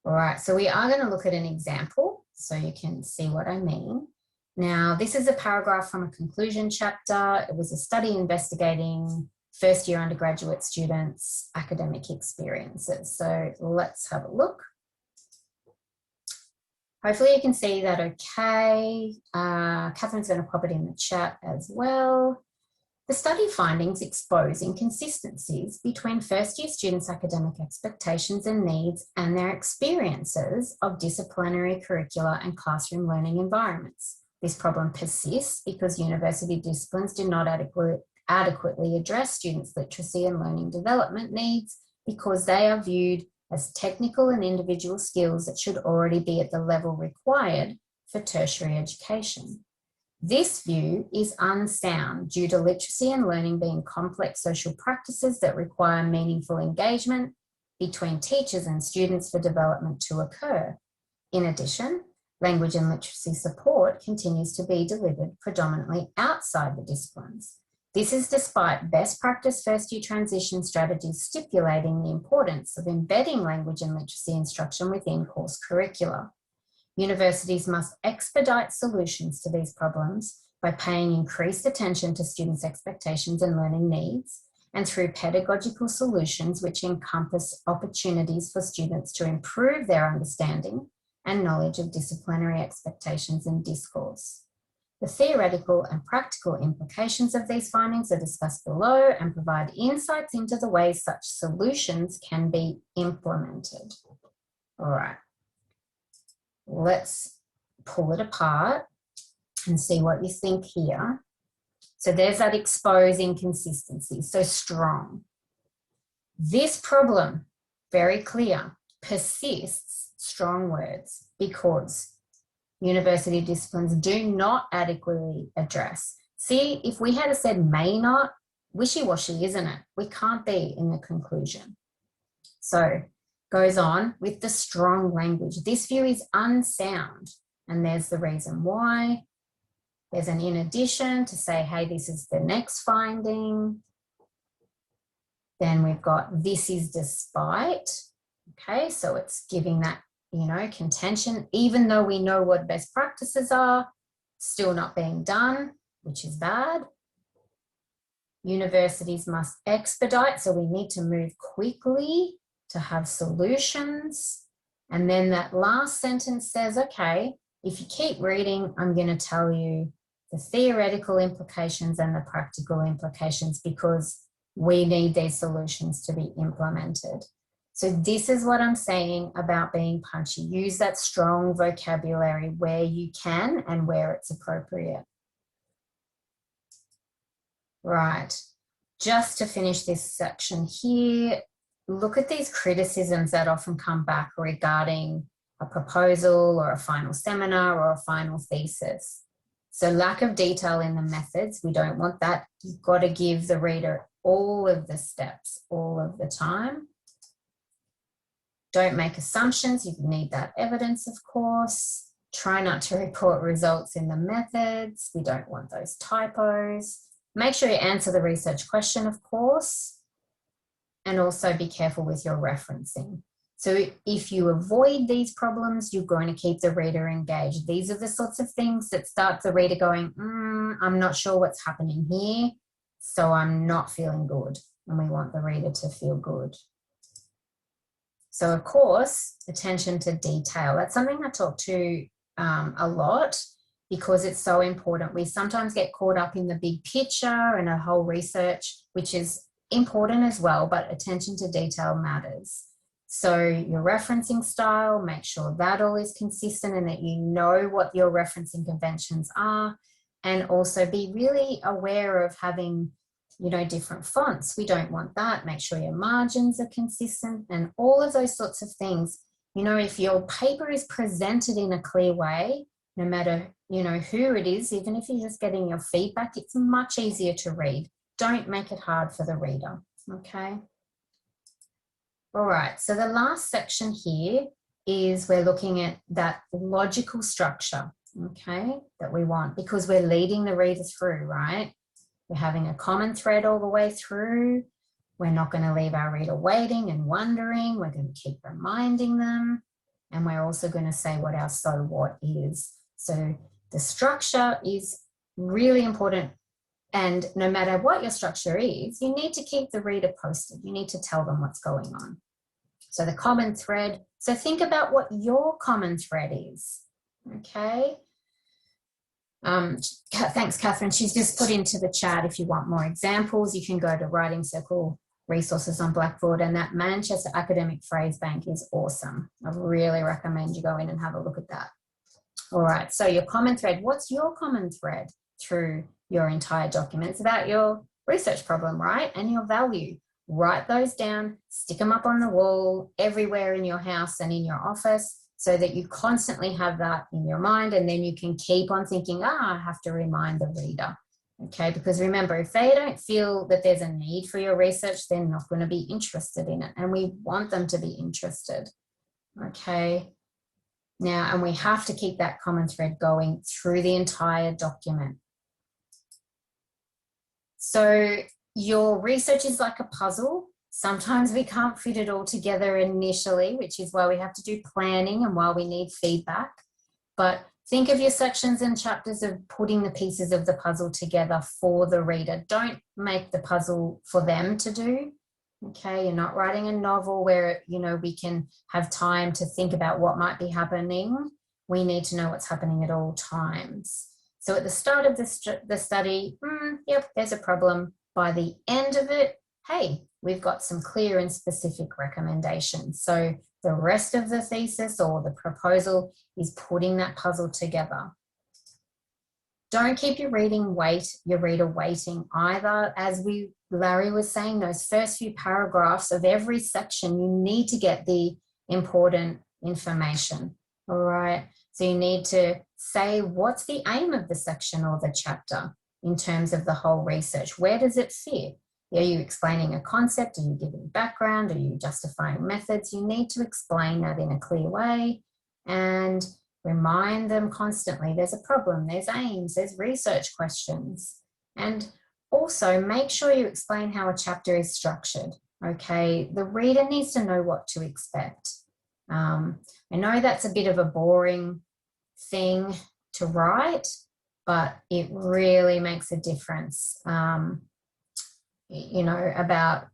All right, so we are going to look at an example so you can see what I mean. Now, this is a paragraph from a conclusion chapter. It was a study investigating first-year undergraduate students' academic experiences. So let's have a look. Hopefully you can see that okay. Catherine's going to pop it in the chat as well. The study findings expose inconsistencies between first-year students' academic expectations and needs and their experiences of disciplinary curricula and classroom learning environments. This problem persists because university disciplines do not adequately address students' literacy and learning development needs, because they are viewed as technical and individual skills that should already be at the level required for tertiary education. This view is unsound due to literacy and learning being complex social practices that require meaningful engagement between teachers and students for development to occur. In addition, language and literacy support continues to be delivered predominantly outside the disciplines. This is despite best practice first-year transition strategies stipulating the importance of embedding language and literacy instruction within course curricula. Universities must expedite solutions to these problems by paying increased attention to students' expectations and learning needs, and through pedagogical solutions which encompass opportunities for students to improve their understanding and knowledge of disciplinary expectations and discourse. The theoretical and practical implications of these findings are discussed below and provide insights into the ways such solutions can be implemented. All right, let's pull it apart and see what you think here. So there's that expose inconsistency, so strong. This problem, very clear, persists, strong words, because university disciplines do not adequately address. See, if we had said may not, wishy-washy, isn't it? We can't be in the conclusion. So goes on with the strong language. This view is unsound, and there's the reason why. There's an in addition to say, hey, this is the next finding. Then we've got this is despite. Okay, so it's giving that, you know, contention, even though we know what best practices are, still not being done, which is bad. Universities must expedite, so we need to move quickly to have solutions. And then that last sentence says, okay, if you keep reading, I'm going to tell you the theoretical implications and the practical implications, because we need these solutions to be implemented. So this is what I'm saying about being punchy. Use that strong vocabulary where you can and where it's appropriate. Right, just to finish this section here, look at these criticisms that often come back regarding a proposal or a final seminar or a final thesis. So lack of detail in the methods, we don't want that. You've got to give the reader all of the steps all of the time. Don't make assumptions, you need that evidence, of course. Try not to report results in the methods. We don't want those typos. Make sure you answer the research question, of course, and also be careful with your referencing. So if you avoid these problems, you're going to keep the reader engaged. These are the sorts of things that start the reader going, I'm not sure what's happening here, so I'm not feeling good. And we want the reader to feel good. So of course, attention to detail. That's something I talk to a lot, because it's so important. We sometimes get caught up in the big picture and a whole research, which is important as well, but attention to detail matters. So your referencing style, make sure that all is consistent and that you know what your referencing conventions are, and also be really aware of having, you know, different fonts. We don't want that. Make sure your margins are consistent and all of those sorts of things. You know, if your paper is presented in a clear way, no matter, you know, who it is, even if you're just getting your feedback, it's much easier to read. Don't make it hard for the reader, okay? All right, so the last section here is we're looking at that logical structure, okay, that we want, because we're leading the reader through, right? We're having a common thread all the way through. We're not going to leave our reader waiting and wondering. We're going to keep reminding them. And we're also going to say what our so what is. So the structure is really important. And no matter what your structure is, you need to keep the reader posted. You need to tell them what's going on. So the common thread. So think about what your common thread is, okay? Thanks, Catherine. She's just put into the chat, if you want more examples, you can go to Writing Circle resources on Blackboard, and that Manchester Academic Phrase Bank is awesome. I really recommend you go in and have a look at that. All right, so your common thread, what's your common thread through your entire document? It's about your research problem, right? And your value. Write those down, stick them up on the wall, everywhere in your house and in your office, so that you constantly have that in your mind, and then you can keep on thinking, I have to remind the reader. Okay, because remember, if they don't feel that there's a need for your research, they're not going to be interested in it, and we want them to be interested. Okay, now, and we have to keep that common thread going through the entire document. So your research is like a puzzle. Sometimes we can't fit it all together initially, which is why we have to do planning and why we need feedback. But think of your sections and chapters of putting the pieces of the puzzle together for the reader. Don't make the puzzle for them to do. Okay, you're not writing a novel where, you know, we can have time to think about what might be happening. We need to know what's happening at all times. So at the start of the study, yep, there's a problem. By the end of it, hey, we've got some clear and specific recommendations. So the rest of the thesis or the proposal is putting that puzzle together. Don't keep your reader waiting either. As Larry was saying, those first few paragraphs of every section, you need to get the important information. All right. So you need to say, what's the aim of the section or the chapter? in terms of the whole research? Where does it fit? Are you explaining a concept? Are you giving background? Are you justifying methods? You need to explain that in a clear way and remind them constantly there's a problem, there's aims, there's research questions. And also make sure you explain how a chapter is structured, okay? The reader needs to know what to expect. I know that's a bit of a boring thing to write, but it really makes a difference, you know, about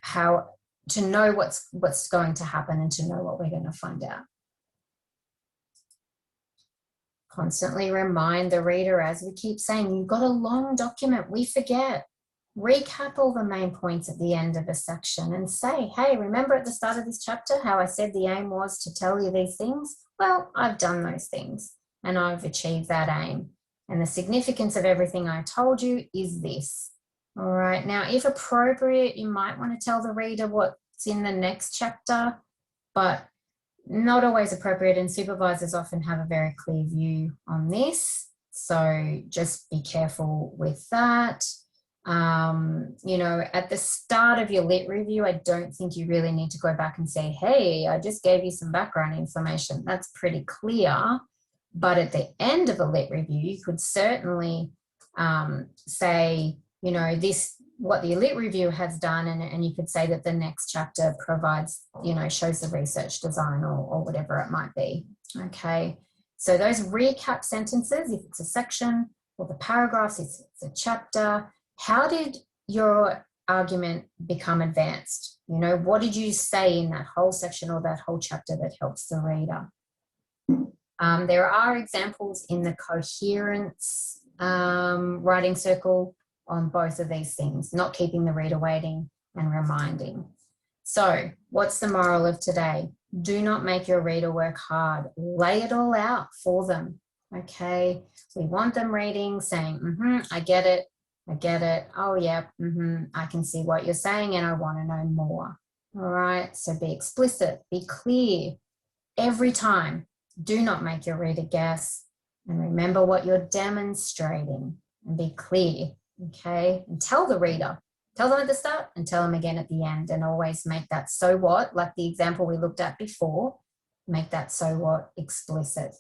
how to know what's going to happen and to know what we're going to find out. Constantly remind the reader, as we keep saying, you've got a long document, we forget. Recap all the main points at the end of a section and say, hey, remember at the start of this chapter how I said the aim was to tell you these things? Well, I've done those things and I've achieved that aim. And the significance of everything I told you is this. All right, now, if appropriate, you might want to tell the reader what's in the next chapter, but not always appropriate, and supervisors often have a very clear view on this. So just be careful with that. You know, at the start of your lit review, I don't think you really need to go back and say, hey, I just gave you some background information. That's pretty clear. But at the end of a lit review, you could certainly say, you know, what the lit review has done, and you could say that the next chapter provides, you know, shows the research design or whatever it might be. Okay, so those recap sentences, if it's a section, or the paragraphs, if it's a chapter, how did your argument become advanced? You know, what did you say in that whole section or that whole chapter that helps the reader? There are examples in the coherence writing circle on both of these things, not keeping the reader waiting and reminding. So what's the moral of today? Do not make your reader work hard. Lay it all out for them, okay? We want them reading, saying, I get it, oh yeah, I can see what you're saying and I want to know more. All right, so be explicit, be clear every time. Do not make your reader guess, and remember what you're demonstrating and be clear. Okay, and tell the reader, tell them at the start and tell them again at the end, and always make that so what, like the example we looked at before, make that so what explicit.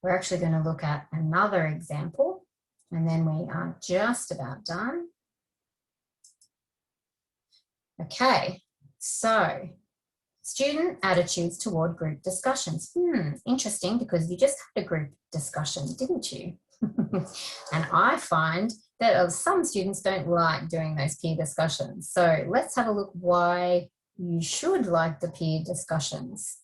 We're actually going to look at another example and then we are just about done. Okay, so student attitudes toward group discussions. Interesting, because you just had a group discussion, didn't you? And I find that some students don't like doing those peer discussions. So let's have a look why you should like the peer discussions.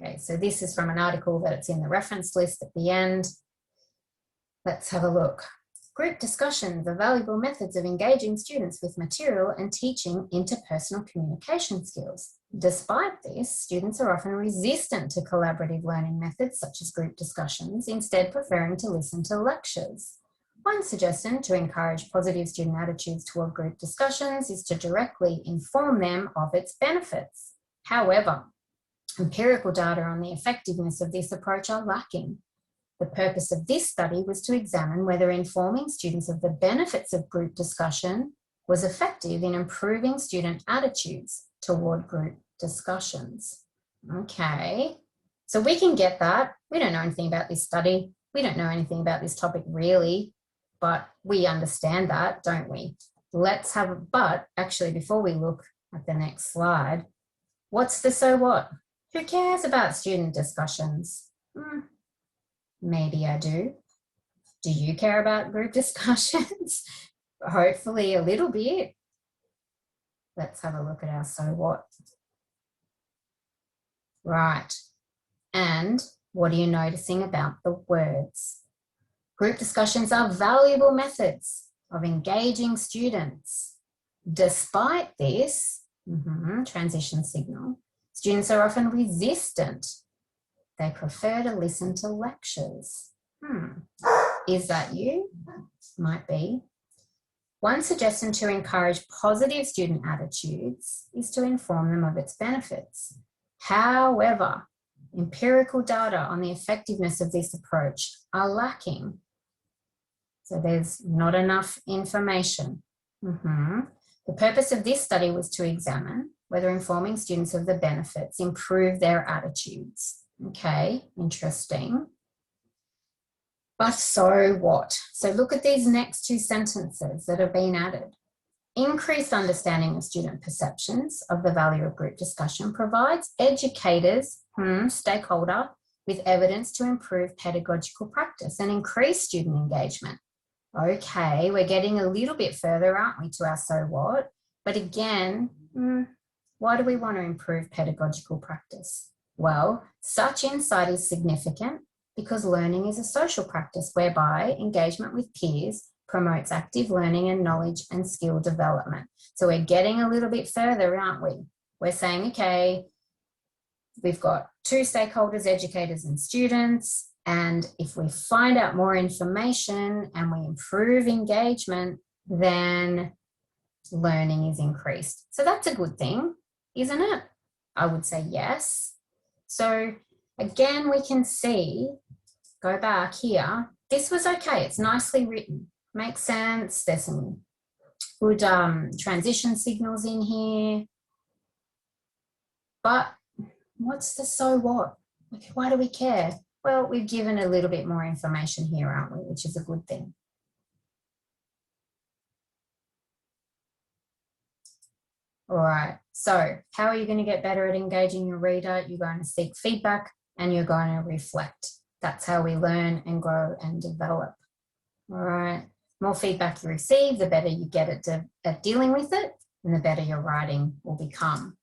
Okay, so this is from an article that's in the reference list at the end. Let's have a look. Group discussions are valuable methods of engaging students with material and teaching interpersonal communication skills. Despite this, students are often resistant to collaborative learning methods such as group discussions, instead preferring to listen to lectures. One suggestion to encourage positive student attitudes toward group discussions is to directly inform them of its benefits. However, empirical data on the effectiveness of this approach are lacking. The purpose of this study was to examine whether informing students of the benefits of group discussion was effective in improving student attitudes toward group discussions. Okay, so we can get that. We don't know anything about this study. We don't know anything about this topic really, but we understand that, don't we? Let's have, but actually before we look at the next slide, what's the so what? Who cares about student discussions? Maybe I do. Do you care about group discussions? Hopefully a little bit. Let's have a look at our so what. Right. And what are you noticing about the words? Group discussions are valuable methods of engaging students. Despite this, transition signal, students are often resistant. They prefer to listen to lectures. Is that you? Might be. One suggestion to encourage positive student attitudes is to inform them of its benefits. However, empirical data on the effectiveness of this approach are lacking. So there's not enough information. The purpose of this study was to examine whether informing students of the benefits improve their attitudes. Okay, interesting. But so what? So look at these next two sentences that have been added. Increased understanding of student perceptions of the value of group discussion provides educators, stakeholder, with evidence to improve pedagogical practice and increase student engagement. Okay, we're getting a little bit further, aren't we, to our so what? But again, why do we want to improve pedagogical practice? Well, such insight is significant because learning is a social practice whereby engagement with peers promotes active learning and knowledge and skill development. So we're getting a little bit further, aren't we? We're saying, okay, we've got two stakeholders, educators and students, and if we find out more information and we improve engagement, then learning is increased. So that's a good thing, isn't it? I would say yes. So again, we can see, go back here, this was okay. It's nicely written, makes sense. There's some good transition signals in here. But what's the so what? Like, why do we care? Well, we've given a little bit more information here, aren't we? Which is a good thing. All right, so how are you going to get better at engaging your reader? You're going to seek feedback and you're going to reflect. That's how we learn and grow and develop. All right, more feedback you receive, the better you get at dealing with it and the better your writing will become.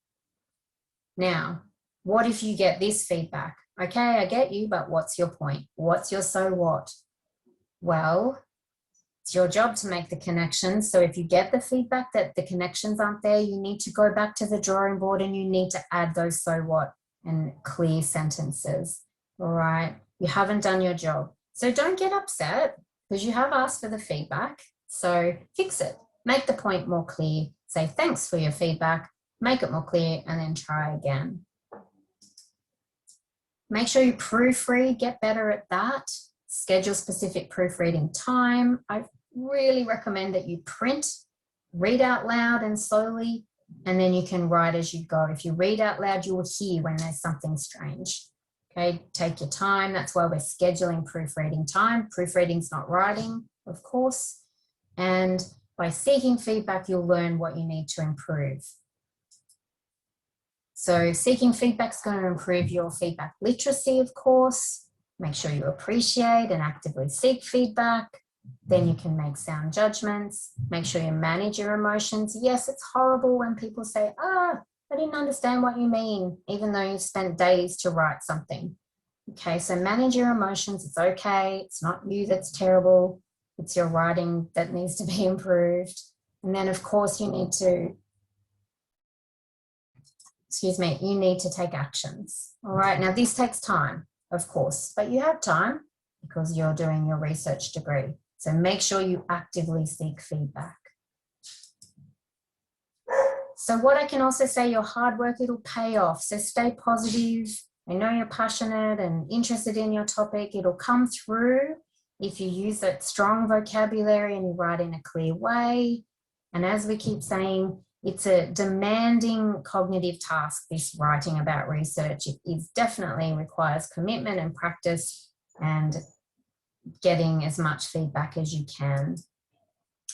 Now, what if you get this feedback? Okay, I get you, but what's your point? What's your so what? Well, it's your job to make the connections. So if you get the feedback that the connections aren't there, you need to go back to the drawing board and you need to add those so what and clear sentences. All right, you haven't done your job. So don't get upset because you have asked for the feedback. So fix it, make the point more clear, say thanks for your feedback, make it more clear and then try again. Make sure you proofread, get better at that. Schedule specific proofreading time. I really recommend that you print, read out loud and slowly, and then you can write as you go. If you read out loud, you will hear when there's something strange. Okay, take your time. That's why we're scheduling proofreading time. Proofreading's not writing, of course. And by seeking feedback, you'll learn what you need to improve. So seeking feedback is going to improve your feedback literacy, of course. Make sure you appreciate and actively seek feedback. Then you can make sound judgments. Make sure you manage your emotions. Yes, it's horrible when people say, I didn't understand what you mean, even though you spent days to write something. Okay, so manage your emotions. It's okay. It's not you that's terrible. It's your writing that needs to be improved. And then, of course, you need to take actions. All right, now this takes time, of course, but you have time because you're doing your research degree. So make sure you actively seek feedback. So what I can also say, your hard work, it'll pay off. So stay positive. I know you're passionate and interested in your topic. It'll come through if you use that strong vocabulary and you write in a clear way. And as we keep saying, it's a demanding cognitive task, this writing about research. It definitely requires commitment and practice and getting as much feedback as you can.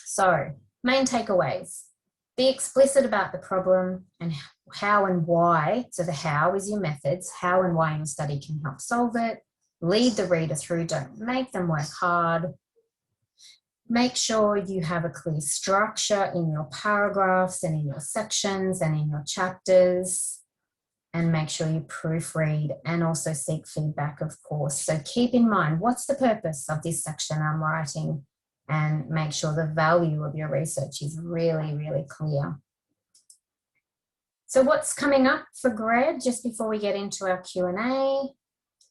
So, main takeaways. Be explicit about the problem and how and why. So the how is your methods, how and why your study can help solve it. Lead the reader through, don't make them work hard. Make sure you have a clear structure in your paragraphs and in your sections and in your chapters. And make sure you proofread and also seek feedback, of course. So keep in mind, what's the purpose of this section I'm writing? And make sure the value of your research is really, really clear. So what's coming up for grad just before we get into our Q&A?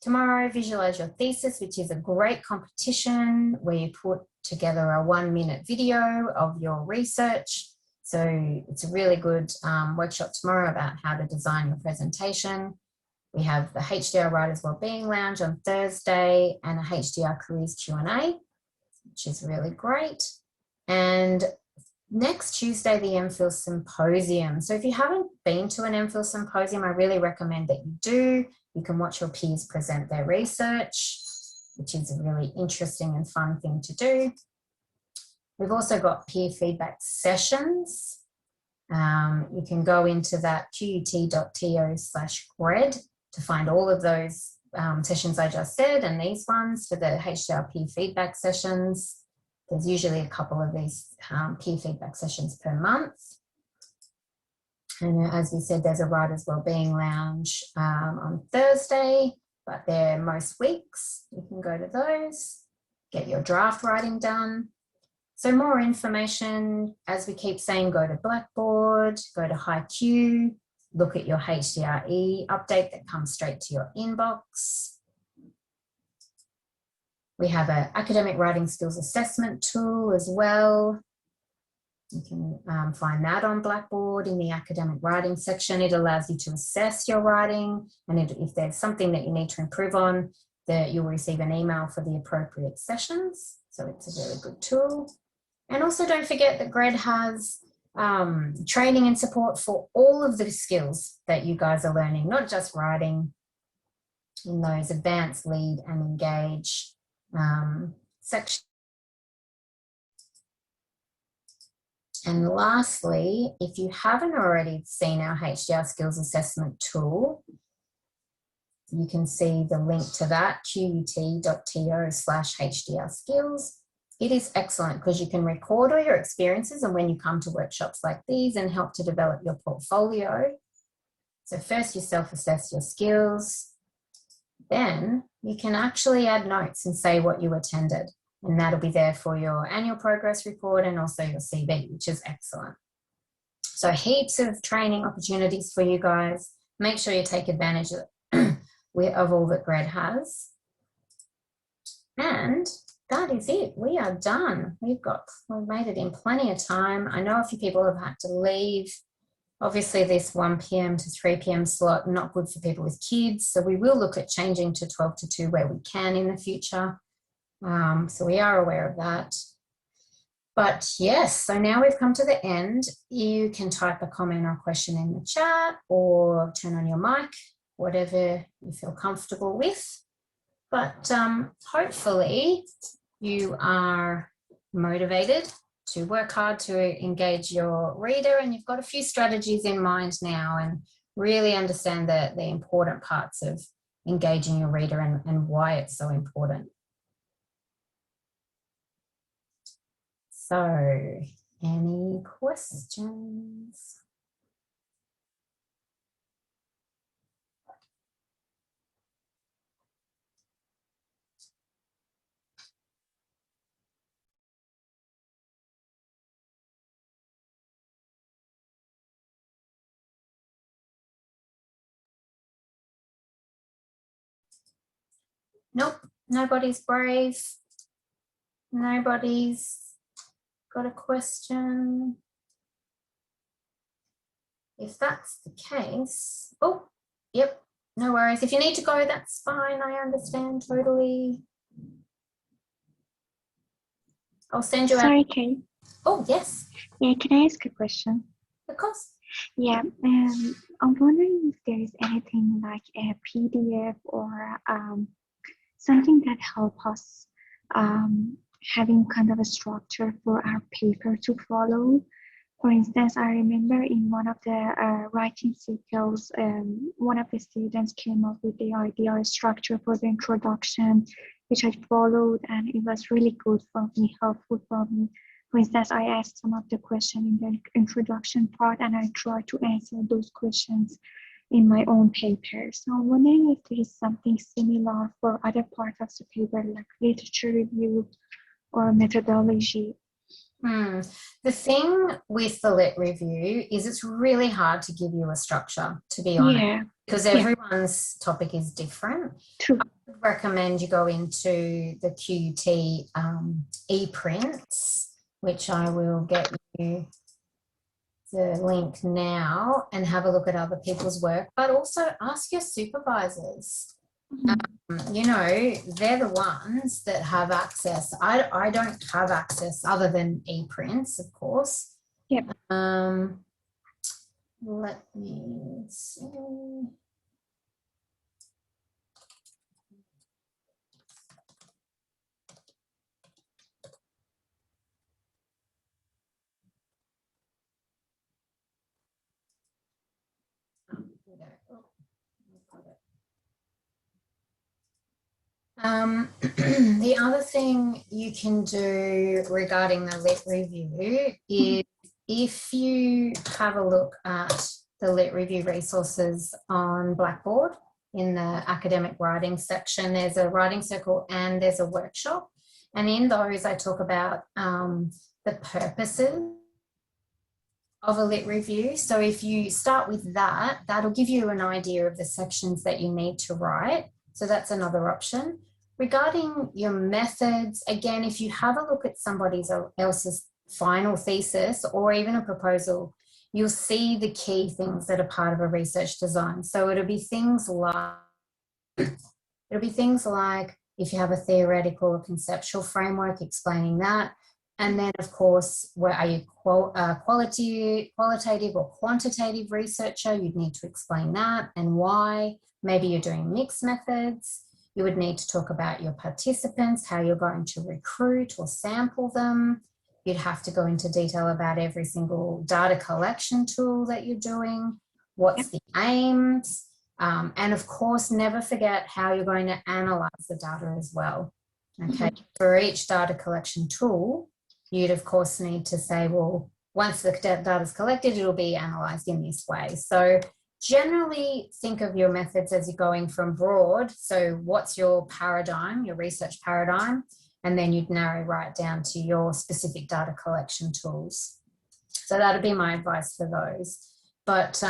Tomorrow, visualize your thesis, which is a great competition where you put together a 1-minute video of your research. So it's a really good workshop tomorrow about how to design your presentation. We have the HDR Writers Wellbeing Lounge on Thursday and a HDR Careers Q&A. which is really great. And next Tuesday, the MPhil Symposium. So if you haven't been to an MPhil Symposium, I really recommend that you do. You can watch your peers present their research, which is a really interesting and fun thing to do. We've also got peer feedback sessions. You can go into that qut.to/gred to find all of those sessions I just said, and these ones for the HDR peer feedback sessions. There's usually a couple of these peer feedback sessions per month. And as we said, there's a Writers Wellbeing Lounge on Thursday, but they're most weeks. You can go to those, get your draft writing done. So more information, as we keep saying, go to Blackboard, go to HiQ, look at your HDRE update that comes straight to your inbox. We have an academic writing skills assessment tool as well. You can find that on Blackboard in the academic writing section. It allows you to assess your writing, and if there's something that you need to improve on, you'll receive an email for the appropriate sessions. So it's a really good tool. And also don't forget that GRED has training and support for all of the skills that you guys are learning, not just writing, in those advanced, lead and engage sections. And lastly, if you haven't already seen our HDR skills assessment tool, you can see the link to that, qut.to/HDR skills. It is excellent because you can record all your experiences and when you come to workshops like these and help to develop your portfolio. So first you self-assess your skills, then you can actually add notes and say what you attended. And that'll be there for your annual progress report and also your CV, which is excellent. So heaps of training opportunities for you guys. Make sure you take advantage of all that GRED has. And that is it. We are done. We've made it in plenty of time. I know a few people have had to leave. Obviously this 1 p.m. to 3 p.m. slot, not good for people with kids. So we will look at changing to 12 to 2 where we can in the future. So we are aware of that. But yes, so now we've come to the end. You can type a comment or question in the chat or turn on your mic, whatever you feel comfortable with. But hopefully you are motivated to work hard to engage your reader, and you've got a few strategies in mind now and really understand the important parts of engaging your reader and why it's so important. So, any questions? Nope, nobody's brave. Nobody's got a question. If that's the case, oh, yep, no worries. If you need to go, that's fine. I understand totally. I'll send you out. Sorry, Kate. Oh, yes. Yeah, can I ask a question? Of course. Yeah, I'm wondering if there is anything like a PDF or something that help us having kind of a structure for our paper to follow. For instance, I remember in one of the writing cycles, one of the students came up with the idea structure for the introduction, which I followed, and it was really good for me, helpful for me. For instance, I asked some of the questions in the introduction part, and I tried to answer those questions in my own paper. So I'm wondering if there is something similar for other parts of the paper, like literature review or methodology. The thing with the Lit Review is it's really hard to give you a structure, to be honest, because everyone's topic is different. True. I would recommend you go into the QUT e-prints, which I will get you the link now, and have a look at other people's work, but also ask your supervisors. You know, they're the ones that have access. I don't have access other than e-prints, of course. Yep. Let me see. The other thing you can do regarding the lit review is if you have a look at the lit review resources on Blackboard in the academic writing section, there's a writing circle and there's a workshop. And in those, I talk about the purposes of a lit review. So if you start with that, that'll give you an idea of the sections that you need to write. So that's another option. Regarding your methods, again, if you have a look at somebody else's final thesis or even a proposal, you'll see the key things that are part of a research design. So it'll be things like if you have a theoretical or conceptual framework, explaining that. And then, of course, where are you qualitative or quantitative researcher? You'd need to explain that and why. Maybe you're doing mixed methods. You would need to talk about your participants, how you're going to recruit or sample them. You'd have to go into detail about every single data collection tool that you're doing. What's the aims? And of course, never forget how you're going to analyze the data as well. Okay, for each data collection tool, you'd of course need to say, well, once the data is collected, it'll be analyzed in this way. So generally think of your methods as you're going from broad. So what's your paradigm, your research paradigm? And then you'd narrow right down to your specific data collection tools. So that'd be my advice for those. But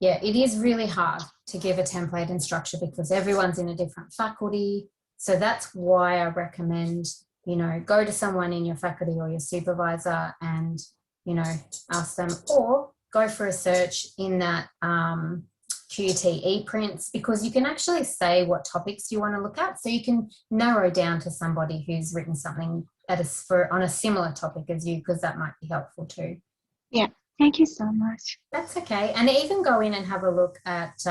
yeah, it is really hard to give a template and structure because everyone's in a different faculty. So that's why I recommend, you know, go to someone in your faculty or your supervisor and, you know, ask them, or go for a search in that QUT ePrints, because you can actually say what topics you want to look at. So you can narrow down to somebody who's written something on a similar topic as you, because that might be helpful too. Yeah, thank you so much. That's okay. And even go in and have a look at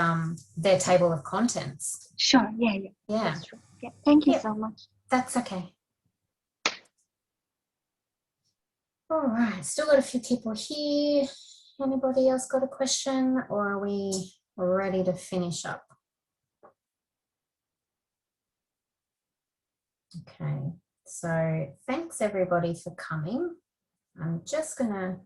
their table of contents. Sure, yeah. That's true. Yeah, thank you so much. That's okay. All right, still got a few people here. Anybody else got a question, or are we ready to finish up? Okay, so thanks everybody for coming. I'm just gonna